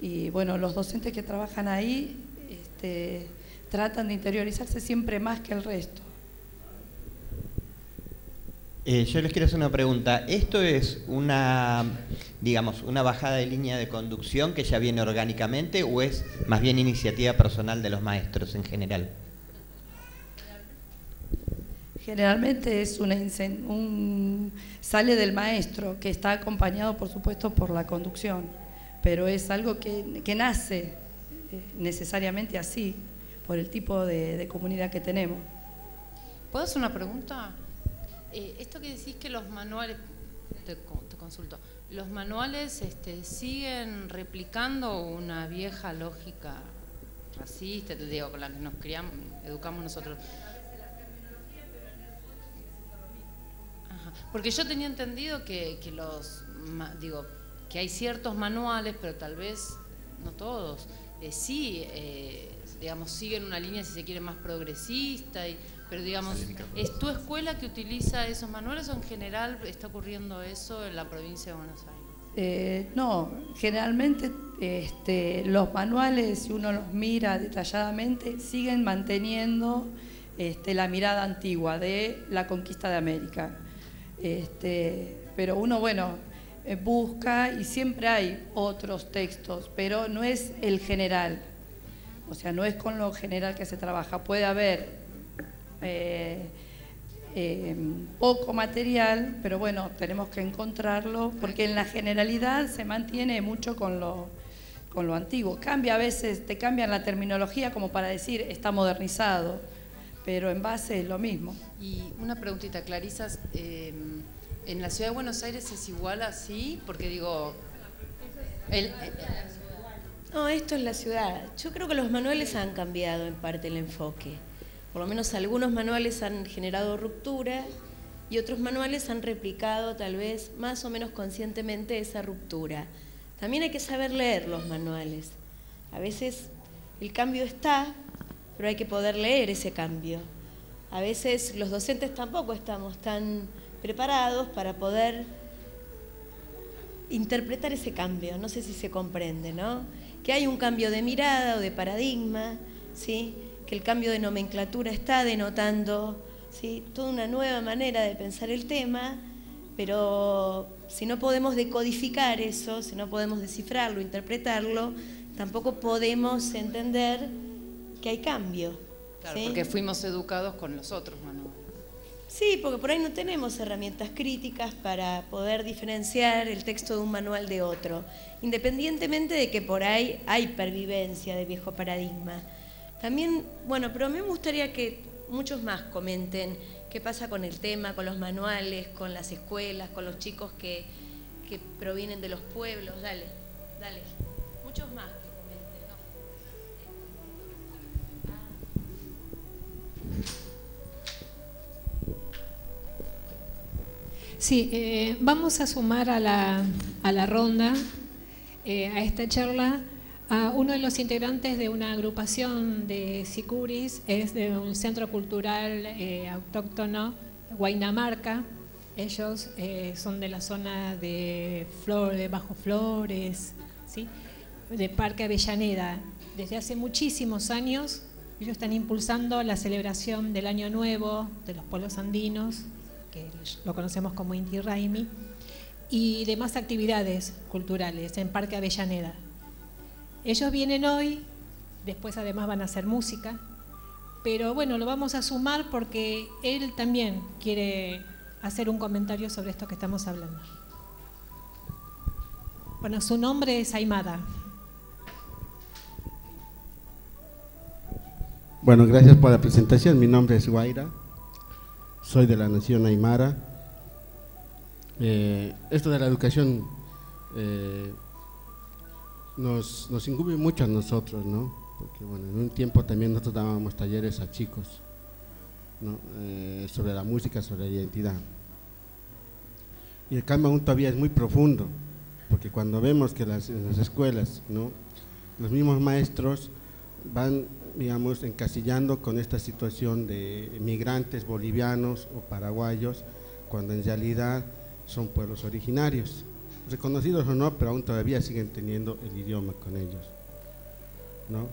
[SPEAKER 10] Y bueno, los docentes que trabajan ahí tratan de interiorizarse siempre más que el resto.
[SPEAKER 7] Yo les quiero hacer una pregunta. ¿Esto es una bajada de línea de conducción que ya viene orgánicamente o es más bien iniciativa personal de los maestros en general?
[SPEAKER 10] Generalmente es sale del maestro, que está acompañado, por supuesto, por la conducción, pero es algo que nace necesariamente así, por el tipo de comunidad que tenemos.
[SPEAKER 4] ¿Puedo hacer una pregunta? Esto que decís que los manuales, te consulto, ¿los manuales siguen replicando una vieja lógica racista, te digo, con la que nos criamos, educamos nosotros? Ajá. Porque yo tenía entendido que que hay ciertos manuales, pero tal vez no todos, digamos, siguen una línea, si se quiere, más progresista, pero digamos, ¿es tu escuela que utiliza esos manuales o en general está ocurriendo eso en la provincia de Buenos Aires?
[SPEAKER 10] No, generalmente los manuales, si uno los mira detalladamente, siguen manteniendo la mirada antigua de la conquista de América. Pero uno, busca y siempre hay otros textos, pero no es el general, o sea, no es con lo general que se trabaja. Puede haber poco material, pero bueno, tenemos que encontrarlo, porque en la generalidad se mantiene mucho con lo antiguo. Cambia a veces, te cambian la terminología como para decir está modernizado, pero en base es lo mismo.
[SPEAKER 4] Y una preguntita, Clarisa, ¿en la ciudad de Buenos Aires es igual así? Porque digo...
[SPEAKER 6] No, esto es la ciudad. Yo creo que los manuales han cambiado en parte el enfoque. Por lo menos algunos manuales han generado ruptura y otros manuales han replicado tal vez más o menos conscientemente esa ruptura. También hay que saber leer los manuales. A veces el cambio está, pero hay que poder leer ese cambio. A veces los docentes tampoco estamos tan preparados para poder interpretar ese cambio. No sé si se comprende, ¿no? Que hay un cambio de mirada o de paradigma, ¿sí? Que el cambio de nomenclatura está denotando, ¿sí?, toda una nueva manera de pensar el tema, pero si no podemos decodificar eso, si no podemos descifrarlo, interpretarlo, tampoco podemos entender que hay cambio.
[SPEAKER 4] Claro,
[SPEAKER 6] ¿sí?
[SPEAKER 4] Porque fuimos educados con los otros manuales.
[SPEAKER 6] Sí, porque por ahí no tenemos herramientas críticas para poder diferenciar el texto de un manual de otro, independientemente de que por ahí hay pervivencia de viejo paradigma. También, pero a mí me gustaría que muchos más comenten qué pasa con el tema, con los manuales, con las escuelas, con los chicos que provienen de los pueblos. Dale, muchos más que comenten, ¿no?
[SPEAKER 1] Sí, vamos a sumar a la ronda, a esta charla, a uno de los integrantes de una agrupación de sicuris, es de un centro cultural autóctono, Guainamarca. Ellos son de la zona de Bajo Flores, ¿sí?, de Parque Avellaneda. Desde hace muchísimos años ellos están impulsando la celebración del Año Nuevo de los pueblos andinos, que lo conocemos como Inti Raymi, y demás actividades culturales en Parque Avellaneda. Ellos vienen hoy, después además van a hacer música, pero lo vamos a sumar porque él también quiere hacer un comentario sobre esto que estamos hablando. Su nombre es Aymara.
[SPEAKER 11] Gracias por la presentación. Mi nombre es Guaira, soy de la nación Aymara. Esto de la educación nos incumbe mucho a nosotros, ¿no? Porque en un tiempo también nosotros dábamos talleres a chicos, ¿no? Sobre la música, sobre la identidad. Y el cambio aún todavía es muy profundo, porque cuando vemos que en las escuelas, ¿no?, los mismos maestros van, digamos, encasillando con esta situación de migrantes bolivianos o paraguayos, cuando en realidad son pueblos originarios, reconocidos o no, pero aún todavía siguen teniendo el idioma con ellos, ¿no?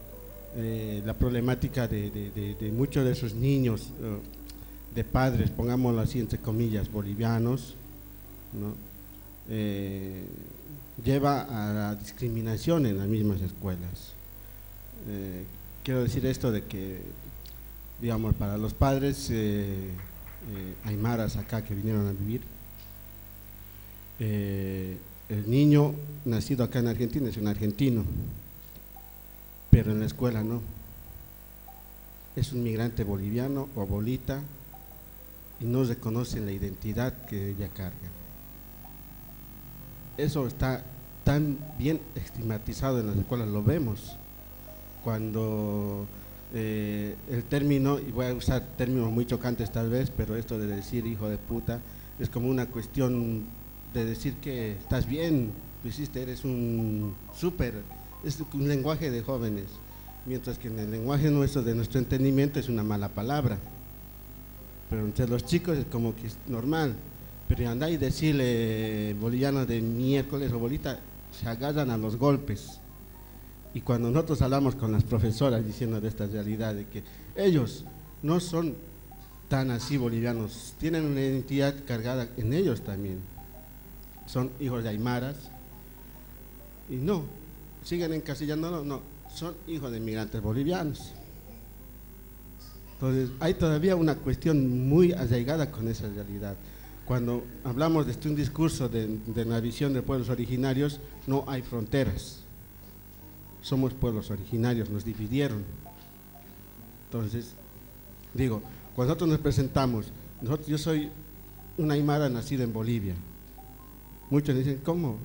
[SPEAKER 11] La problemática de muchos de esos niños, de padres, pongámoslo así entre comillas, bolivianos, ¿no?, lleva a la discriminación en las mismas escuelas. Quiero decir esto de que, digamos, para los padres aymaras acá que vinieron a vivir, el niño nacido acá en Argentina es un argentino, pero en la escuela no, es un migrante boliviano o bolita, y no reconocen la identidad que ella carga. Eso está tan bien estigmatizado en las escuelas, lo vemos cuando el término, y voy a usar términos muy chocantes tal vez, pero esto de decir hijo de puta es como una cuestión de decir que estás bien, tú hiciste, eres un súper, es un lenguaje de jóvenes, mientras que en el lenguaje nuestro, de nuestro entendimiento, es una mala palabra, pero entre los chicos es como que es normal. Pero andar y decirle boliviano de miércoles o bolita, se agarran a los golpes. Y cuando nosotros hablamos con las profesoras diciendo de esta realidad, de que ellos no son tan así bolivianos, tienen una identidad cargada en ellos también. Son hijos de aymaras, y no, siguen encasillándolo, no, son hijos de inmigrantes bolivianos. Entonces, hay todavía una cuestión muy arraigada con esa realidad. Cuando hablamos de un discurso de la visión de pueblos originarios, no hay fronteras. Somos pueblos originarios, nos dividieron. Entonces, digo, cuando nosotros nos presentamos, yo soy una aymara nacida en Bolivia. Muchos dicen, ¿cómo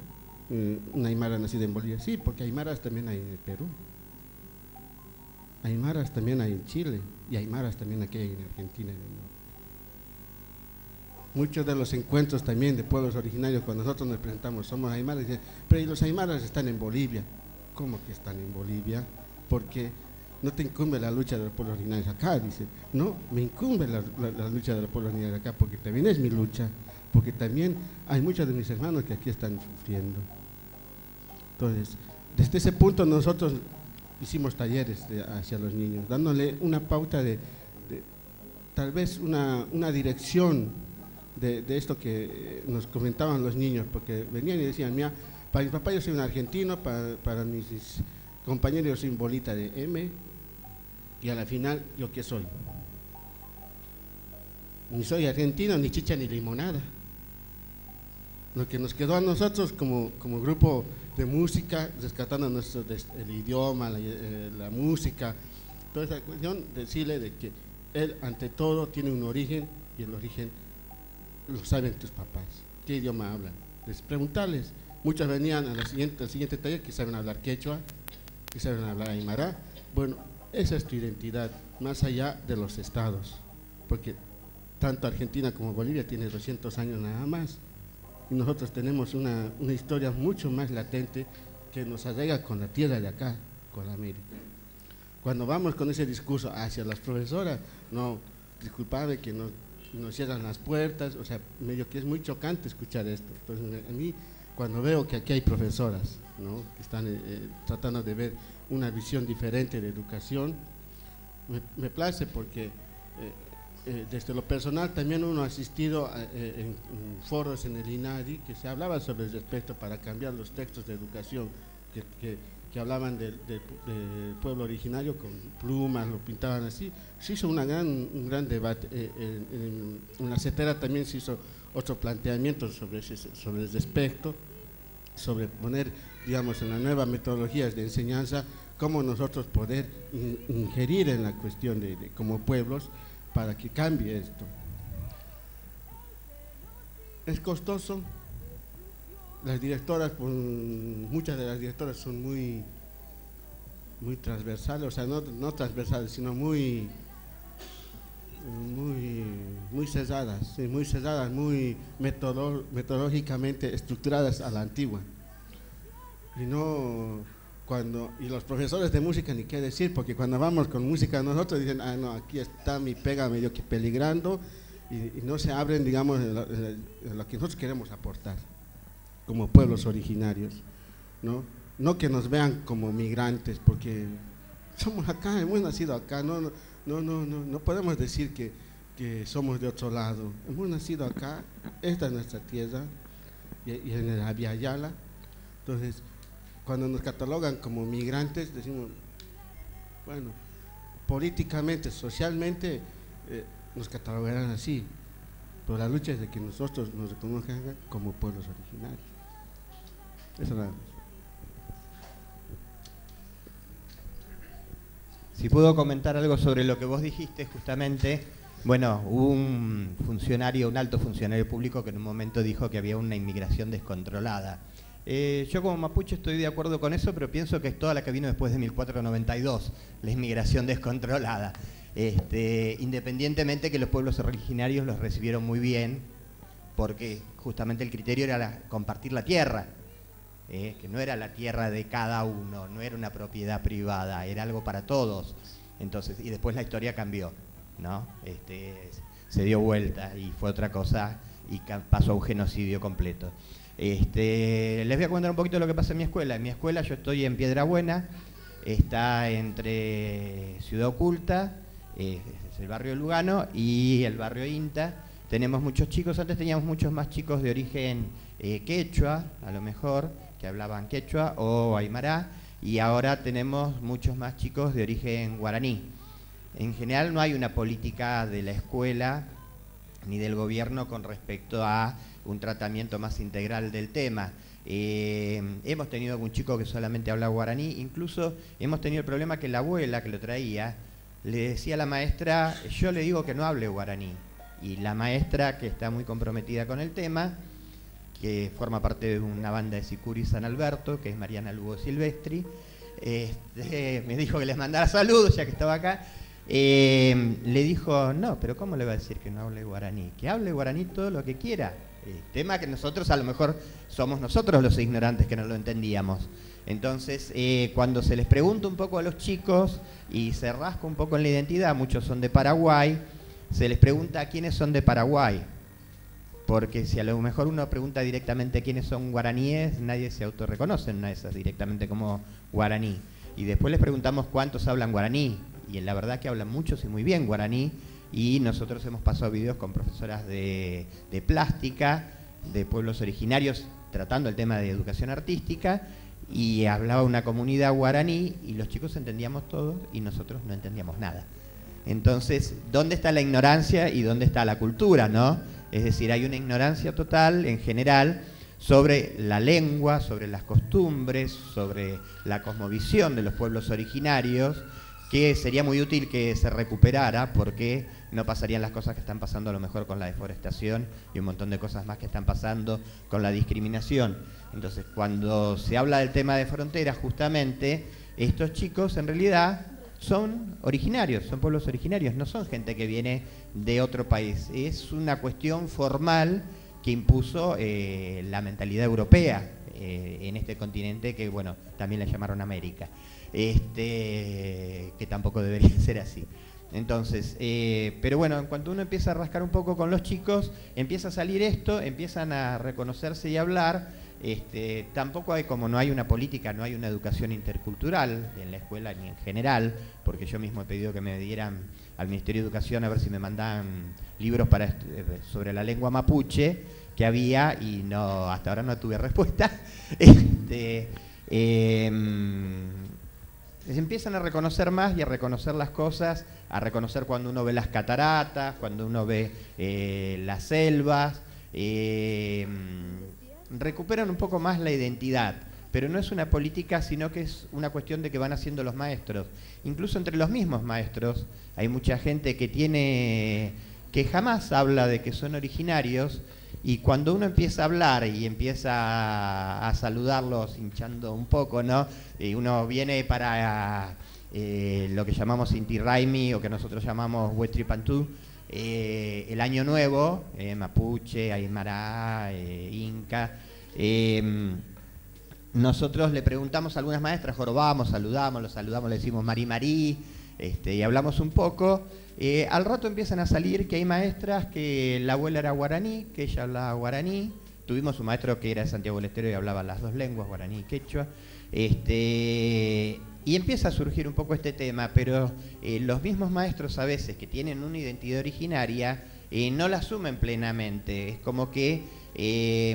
[SPEAKER 11] una aymara nacida en Bolivia? Sí, porque aymaras también hay en el Perú. Aymaras también hay en Chile, y aymaras también aquí hay en Argentina. Muchos de los encuentros también de pueblos originarios, cuando nosotros nos presentamos, somos aymaras, dicen, pero los aymaras están en Bolivia. ¿Cómo que están en Bolivia? Porque no te incumbe la lucha de los pueblos originarios acá, dicen. No, me incumbe la lucha de los pueblos originarios acá, porque también es mi lucha, porque también hay muchos de mis hermanos que aquí están sufriendo. Entonces, desde ese punto nosotros hicimos talleres hacia los niños, dándole una pauta de tal vez una dirección de esto que nos comentaban los niños, porque venían y decían, mira, para mi papá yo soy un argentino, para mis compañeros yo soy un bolita de M, y a la final, ¿yo qué soy? Ni soy argentino, ni chicha, ni limonada. Lo que nos quedó a nosotros como grupo de música, rescatando el idioma, la música, toda esa cuestión, decirle de que él ante todo tiene un origen, y el origen lo saben tus papás. ¿Qué idioma hablan? Preguntarles. Muchos venían al siguiente taller que saben hablar quechua, que saben hablar aymara. Bueno, esa es tu identidad, más allá de los estados, porque tanto Argentina como Bolivia tiene 200 años nada más, y nosotros tenemos una historia mucho más latente que nos arraiga con la tierra de acá, con la América. Cuando vamos con ese discurso hacia las profesoras, no, disculpame que nos cierran las puertas, o sea, medio que es muy chocante escuchar esto. Entonces, a mí, cuando veo que aquí hay profesoras, ¿no?, que están tratando de ver una visión diferente de educación, me place porque desde lo personal también uno ha asistido en foros en el INADI que se hablaba sobre el respeto para cambiar los textos de educación que hablaban del pueblo originario con plumas, lo pintaban así. Se hizo un gran debate. En la CETERA también se hizo otro planteamiento sobre el respecto, sobre poner, digamos, en las nuevas metodologías de enseñanza, cómo nosotros poder ingerir en la cuestión como pueblos para que cambie esto. Es costoso. Las directoras, muchas de las directoras son muy transversales, o sea, no transversales, sino muy cerradas, sí, muy metodológicamente estructuradas a la antigua. Y los profesores de música ni qué decir, porque cuando vamos con música nosotros dicen, ah, no, aquí está mi pega medio que peligrando, y no se abren, digamos, en lo que nosotros queremos aportar como pueblos originarios, no que nos vean como migrantes, porque somos acá, hemos nacido acá, no podemos decir que somos de otro lado, hemos nacido acá, esta es nuestra tierra, y en el Abya-Yala. Entonces, cuando nos catalogan como migrantes, decimos, bueno, políticamente, socialmente, nos catalogarán así, pero la lucha es de que nosotros nos reconozcan como pueblos originarios. Eso nada más.
[SPEAKER 7] Si puedo comentar algo sobre lo que vos dijiste justamente, Bueno, hubo un funcionario, un alto funcionario público que en un momento dijo que había una inmigración descontrolada. Yo como mapuche estoy de acuerdo con eso, pero pienso que es toda la que vino después de 1492, la inmigración descontrolada. Independientemente que los pueblos originarios los recibieron muy bien, porque justamente el criterio era compartir la tierra, que no era la tierra de cada uno, no era una propiedad privada, era algo para todos. Entonces, y después la historia cambió, ¿no? Se dio vuelta y fue otra cosa y pasó a un genocidio completo. Les voy a contar un poquito de lo que pasa en mi escuela. En mi escuela yo estoy en Piedrabuena, está entre Ciudad Oculta, es el barrio Lugano, y el barrio Inta. Tenemos muchos chicos, antes teníamos muchos más chicos de origen quechua, a lo mejor, que hablaban quechua o aymara, y ahora tenemos muchos más chicos de origen guaraní. En general no hay una política de la escuela ni del gobierno con respecto a un tratamiento más integral del tema. Hemos tenido algún chico que solamente habla guaraní, incluso hemos tenido el problema que la abuela que lo traía le decía a la maestra, yo le digo que no hable guaraní, y la maestra, que está muy comprometida con el tema, que forma parte de una banda de Sicuri San Alberto, que es Mariana Lugo Silvestri, me dijo que les mandara saludos ya que estaba acá. Le dijo, no, pero ¿cómo le va a decir que no hable guaraní? Que hable guaraní todo lo que quiera. Tema que nosotros a lo mejor somos nosotros los ignorantes que no lo entendíamos. Entonces, cuando se les pregunta un poco a los chicos y se rasca un poco en la identidad, muchos son de Paraguay, se les pregunta quiénes son de Paraguay. Porque si a lo mejor uno pregunta directamente quiénes son guaraníes, nadie se autorreconoce en una de esas directamente como guaraní. Y después les preguntamos cuántos hablan guaraní. Y la verdad que hablan muchos y muy bien guaraní. Y nosotros hemos pasado videos con profesoras de plástica, de pueblos originarios, tratando el tema de educación artística, y hablaba una comunidad guaraní y los chicos entendíamos todo y nosotros no entendíamos nada. Entonces, ¿dónde está la ignorancia y dónde está la cultura, no? Es decir, hay una ignorancia total en general sobre la lengua, sobre las costumbres, sobre la cosmovisión de los pueblos originarios, que sería muy útil que se recuperara, porque no pasarían las cosas que están pasando a lo mejor con la deforestación y un montón de cosas más que están pasando con la discriminación. Entonces, cuando se habla del tema de fronteras, justamente, estos chicos en realidad son originarios, son pueblos originarios, no son gente que viene de otro país. Es una cuestión formal que impuso la mentalidad europea en este continente que, bueno, también la llamaron América. Que tampoco debería ser así. Entonces, pero bueno, en cuanto uno empieza a rascar un poco con los chicos, empieza a salir esto, empiezan a reconocerse y hablar. Tampoco hay, como no hay una política, no hay una educación intercultural en la escuela ni en general, porque yo mismo he pedido que me dieran al Ministerio de Educación a ver si me mandaban libros para sobre la lengua mapuche que había, y no, hasta ahora no tuve respuesta. Se empiezan a reconocer más y a reconocer las cosas, a reconocer cuando uno ve las cataratas, cuando uno ve las selvas, recuperan un poco más la identidad, pero no es una política, sino que es una cuestión de que van haciendo los maestros. Incluso entre los mismos maestros hay mucha gente que jamás habla de que son originarios, y cuando uno empieza a hablar y empieza a saludarlos hinchando un poco, ¿no? Uno viene para lo que llamamos Inti Raymi, o que nosotros llamamos Huetripantú, el año nuevo, mapuche, aymara, inca. Nosotros le preguntamos a algunas maestras, jorobamos, los saludamos, le decimos Mari Marí, y hablamos un poco. Al rato empiezan a salir que hay maestras que la abuela era guaraní, que ella hablaba guaraní. Tuvimos un maestro que era de Santiago del Estero y hablaba las dos lenguas, guaraní y quechua. Y empieza a surgir un poco este tema, pero los mismos maestros a veces que tienen una identidad originaria no la asumen plenamente. Es como que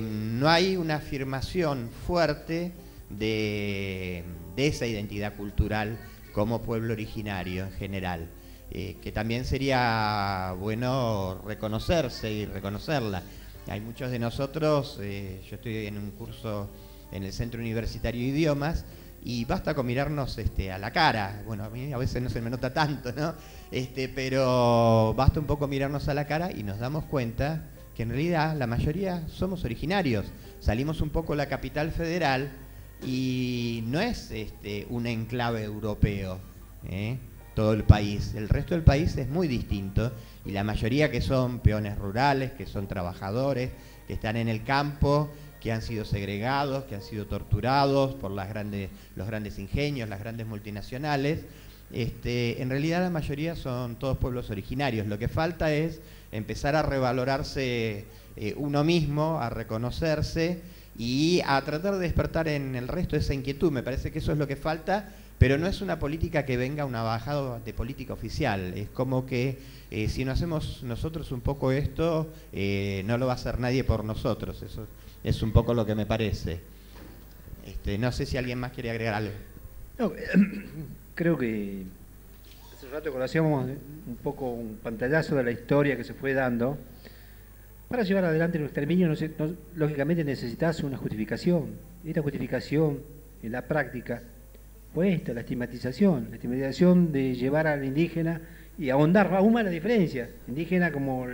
[SPEAKER 7] no hay una afirmación fuerte de esa identidad cultural como pueblo originario en general. Que también sería bueno reconocerse y reconocerla. Hay muchos de nosotros, yo estoy en un curso en el Centro Universitario de Idiomas, y basta con mirarnos a la cara. Bueno, a mí a veces no se me nota tanto, ¿no? Pero basta un poco mirarnos a la cara y nos damos cuenta que en realidad la mayoría somos originarios. Salimos un poco de la capital federal y no es un enclave europeo, todo el país. El resto del país es muy distinto y la mayoría que son peones rurales, que son trabajadores, que están en el campo, que han sido segregados, que han sido torturados por los grandes ingenios, las grandes multinacionales. En realidad la mayoría son todos pueblos originarios. Lo que falta es empezar a revalorarse uno mismo, a reconocerse y a tratar de despertar en el resto esa inquietud. Me parece que eso es lo que falta, pero no es una política que venga una bajada de política oficial. Es como que si no hacemos nosotros un poco esto, no lo va a hacer nadie por nosotros. Eso es un poco lo que me parece. No sé si alguien más quiere agregar algo.
[SPEAKER 5] No, creo que hace rato conocíamos un poco un pantallazo de la historia que se fue dando. Para llevar adelante los exterminios, lógicamente necesitas una justificación. Esta justificación, en la práctica, fue la estigmatización de llevar al indígena y ahondar aún más la diferencia. Indígena como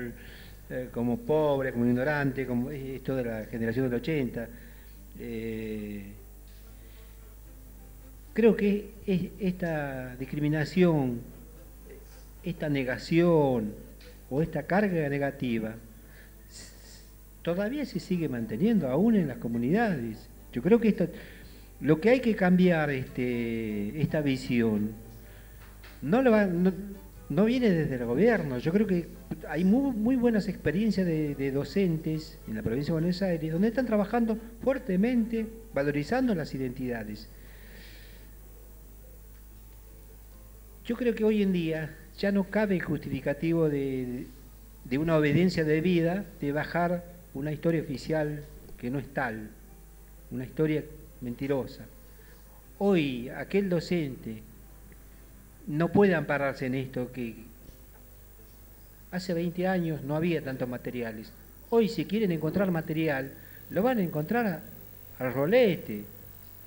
[SPEAKER 5] pobre, como ignorante, como esto de la generación del 80. Creo que esta discriminación, esta negación o esta carga negativa todavía se sigue manteniendo aún en las comunidades. Yo creo que lo que hay que cambiar esta visión no viene desde el gobierno. Yo creo que hay muy buenas experiencias de docentes en la provincia de Buenos Aires donde están trabajando fuertemente, valorizando las identidades. Yo creo que hoy en día ya no cabe el justificativo de una obediencia debida de bajar una historia oficial que no es tal, una historia mentirosa. Hoy aquel docente no puede ampararse en esto, que hace 20 años no había tantos materiales. Hoy si quieren encontrar material, lo van a encontrar al rolete,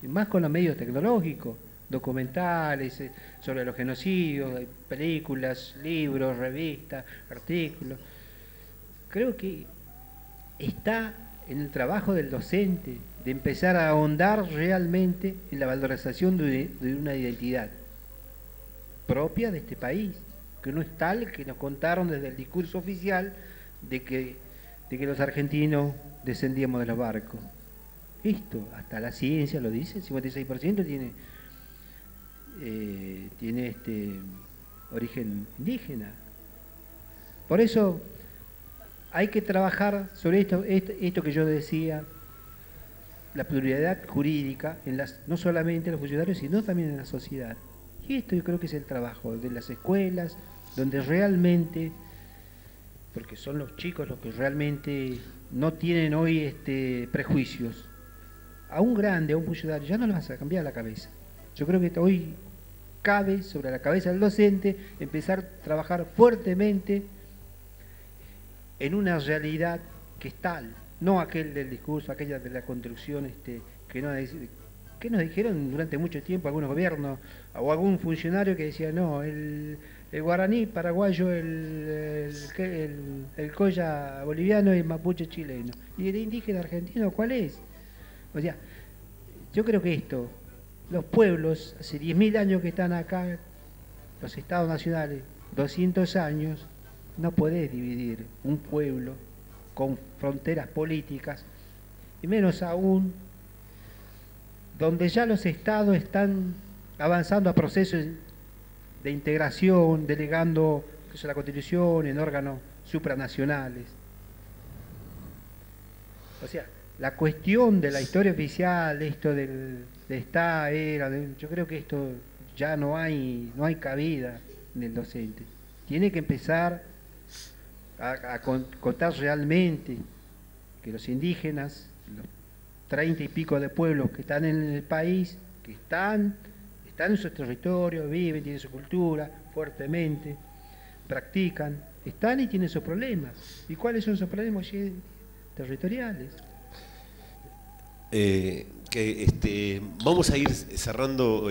[SPEAKER 5] y más con los medios tecnológicos, documentales sobre los genocidios, películas, libros, revistas, artículos. Creo que está en el trabajo del docente de empezar a ahondar realmente en la valorización de una identidad propia de este país, que no es tal que nos contaron desde el discurso oficial de que los argentinos descendíamos de los barcos. Esto, hasta la ciencia lo dice, el 56% tiene origen indígena. Por eso hay que trabajar sobre esto que yo decía, la pluralidad jurídica, no solamente en los funcionarios, sino también en la sociedad. Y esto yo creo que es el trabajo de las escuelas, donde realmente, porque son los chicos los que realmente no tienen hoy prejuicios. A un grande, a un funcionario, ya no le vas a cambiar la cabeza. Yo creo que hoy cabe sobre la cabeza del docente empezar a trabajar fuertemente en una realidad que es tal, no aquel del discurso, aquella de la construcción que nos dijeron durante mucho tiempo algunos gobiernos o algún funcionario que decía no, el guaraní paraguayo, el colla boliviano y el mapuche chileno. ¿Y el indígena argentino cuál es? O sea, yo creo que los pueblos, hace 10.000 años que están acá, los estados nacionales, 200 años, no podés dividir un pueblo con fronteras políticas, y menos aún donde ya los estados están avanzando a procesos de integración, delegando la Constitución en órganos supranacionales. O sea, la cuestión de la historia oficial, esto de yo creo que esto ya no hay cabida en el docente. Tiene que empezar a contar realmente que los indígenas, los 30 y pico de pueblos que están en el país, que están en sus territorios, viven, tienen su cultura fuertemente, practican, están y tienen sus problemas. ¿Y cuáles son sus problemas territoriales?
[SPEAKER 2] que vamos a ir cerrando,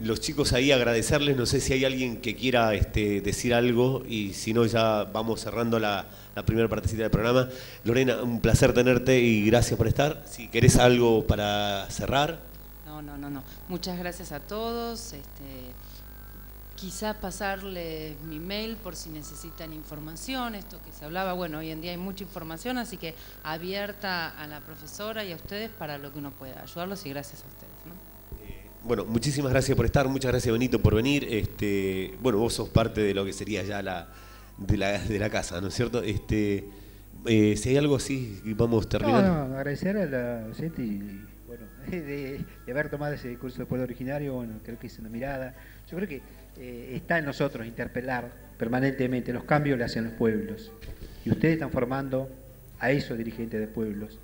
[SPEAKER 2] los chicos ahí agradecerles, no sé si hay alguien que quiera decir algo y si no ya vamos cerrando la primera partecita del programa. Lorena, un placer tenerte y gracias por estar. Si querés algo para cerrar.
[SPEAKER 4] No. Muchas gracias a todos. Quizás pasarles mi mail por si necesitan información, esto que se hablaba, bueno, hoy en día hay mucha información, así que abierta a la profesora y a ustedes para lo que uno pueda ayudarlos y gracias a ustedes, ¿no?
[SPEAKER 2] Bueno, muchísimas gracias por estar, muchas gracias Benito por venir. Bueno, vos sos parte de lo que sería ya de la casa, ¿no es cierto? Si hay algo así, vamos terminando.
[SPEAKER 5] No, agradecer a la docente y bueno, de haber tomado ese curso de pueblo originario, bueno, creo que es una mirada. Yo creo que está en nosotros interpelar permanentemente, los cambios le hacen los pueblos. Y ustedes están formando a esos dirigentes de pueblos.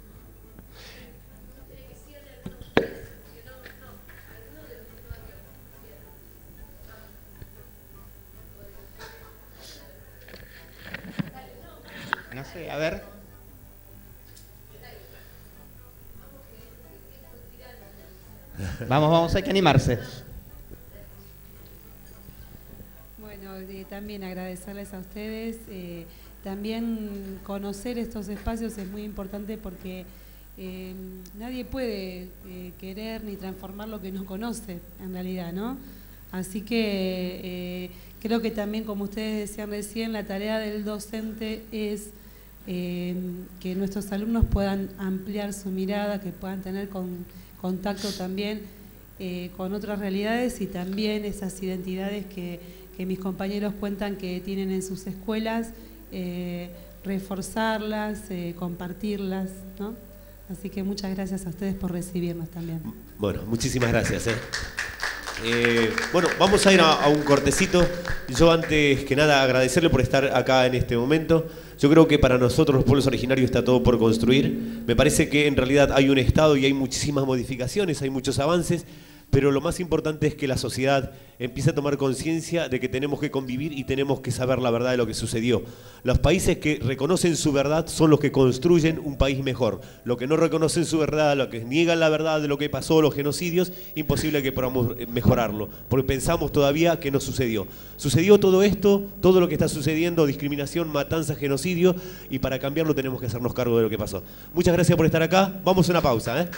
[SPEAKER 7] No sé, a ver. Vamos, hay que animarse.
[SPEAKER 9] Bueno, también agradecerles a ustedes. También conocer estos espacios es muy importante porque nadie puede querer ni transformar lo que no conoce, en realidad, ¿no? Así que creo que también, como ustedes decían recién, la tarea del docente es que nuestros alumnos puedan ampliar su mirada, que puedan tener contacto también con otras realidades y también esas identidades que mis compañeros cuentan que tienen en sus escuelas, reforzarlas, compartirlas, ¿no? Así que muchas gracias a ustedes por recibirnos también.
[SPEAKER 2] Bueno, muchísimas gracias. Bueno, vamos a ir a un cortecito. Yo antes que nada agradecerle por estar acá en este momento. Yo creo que para nosotros los pueblos originarios está todo por construir. Me parece que en realidad hay un Estado y hay muchísimas modificaciones, hay muchos avances, pero lo más importante es que la sociedad empiece a tomar conciencia de que tenemos que convivir y tenemos que saber la verdad de lo que sucedió. Los países que reconocen su verdad son los que construyen un país mejor. Los que no reconocen su verdad, los que niegan la verdad de lo que pasó, los genocidios, imposible que podamos mejorarlo, porque pensamos todavía que no sucedió. Sucedió todo esto, todo lo que está sucediendo, discriminación, matanza, genocidio, y para cambiarlo tenemos que hacernos cargo de lo que pasó. Muchas gracias por estar acá. Vamos a una pausa,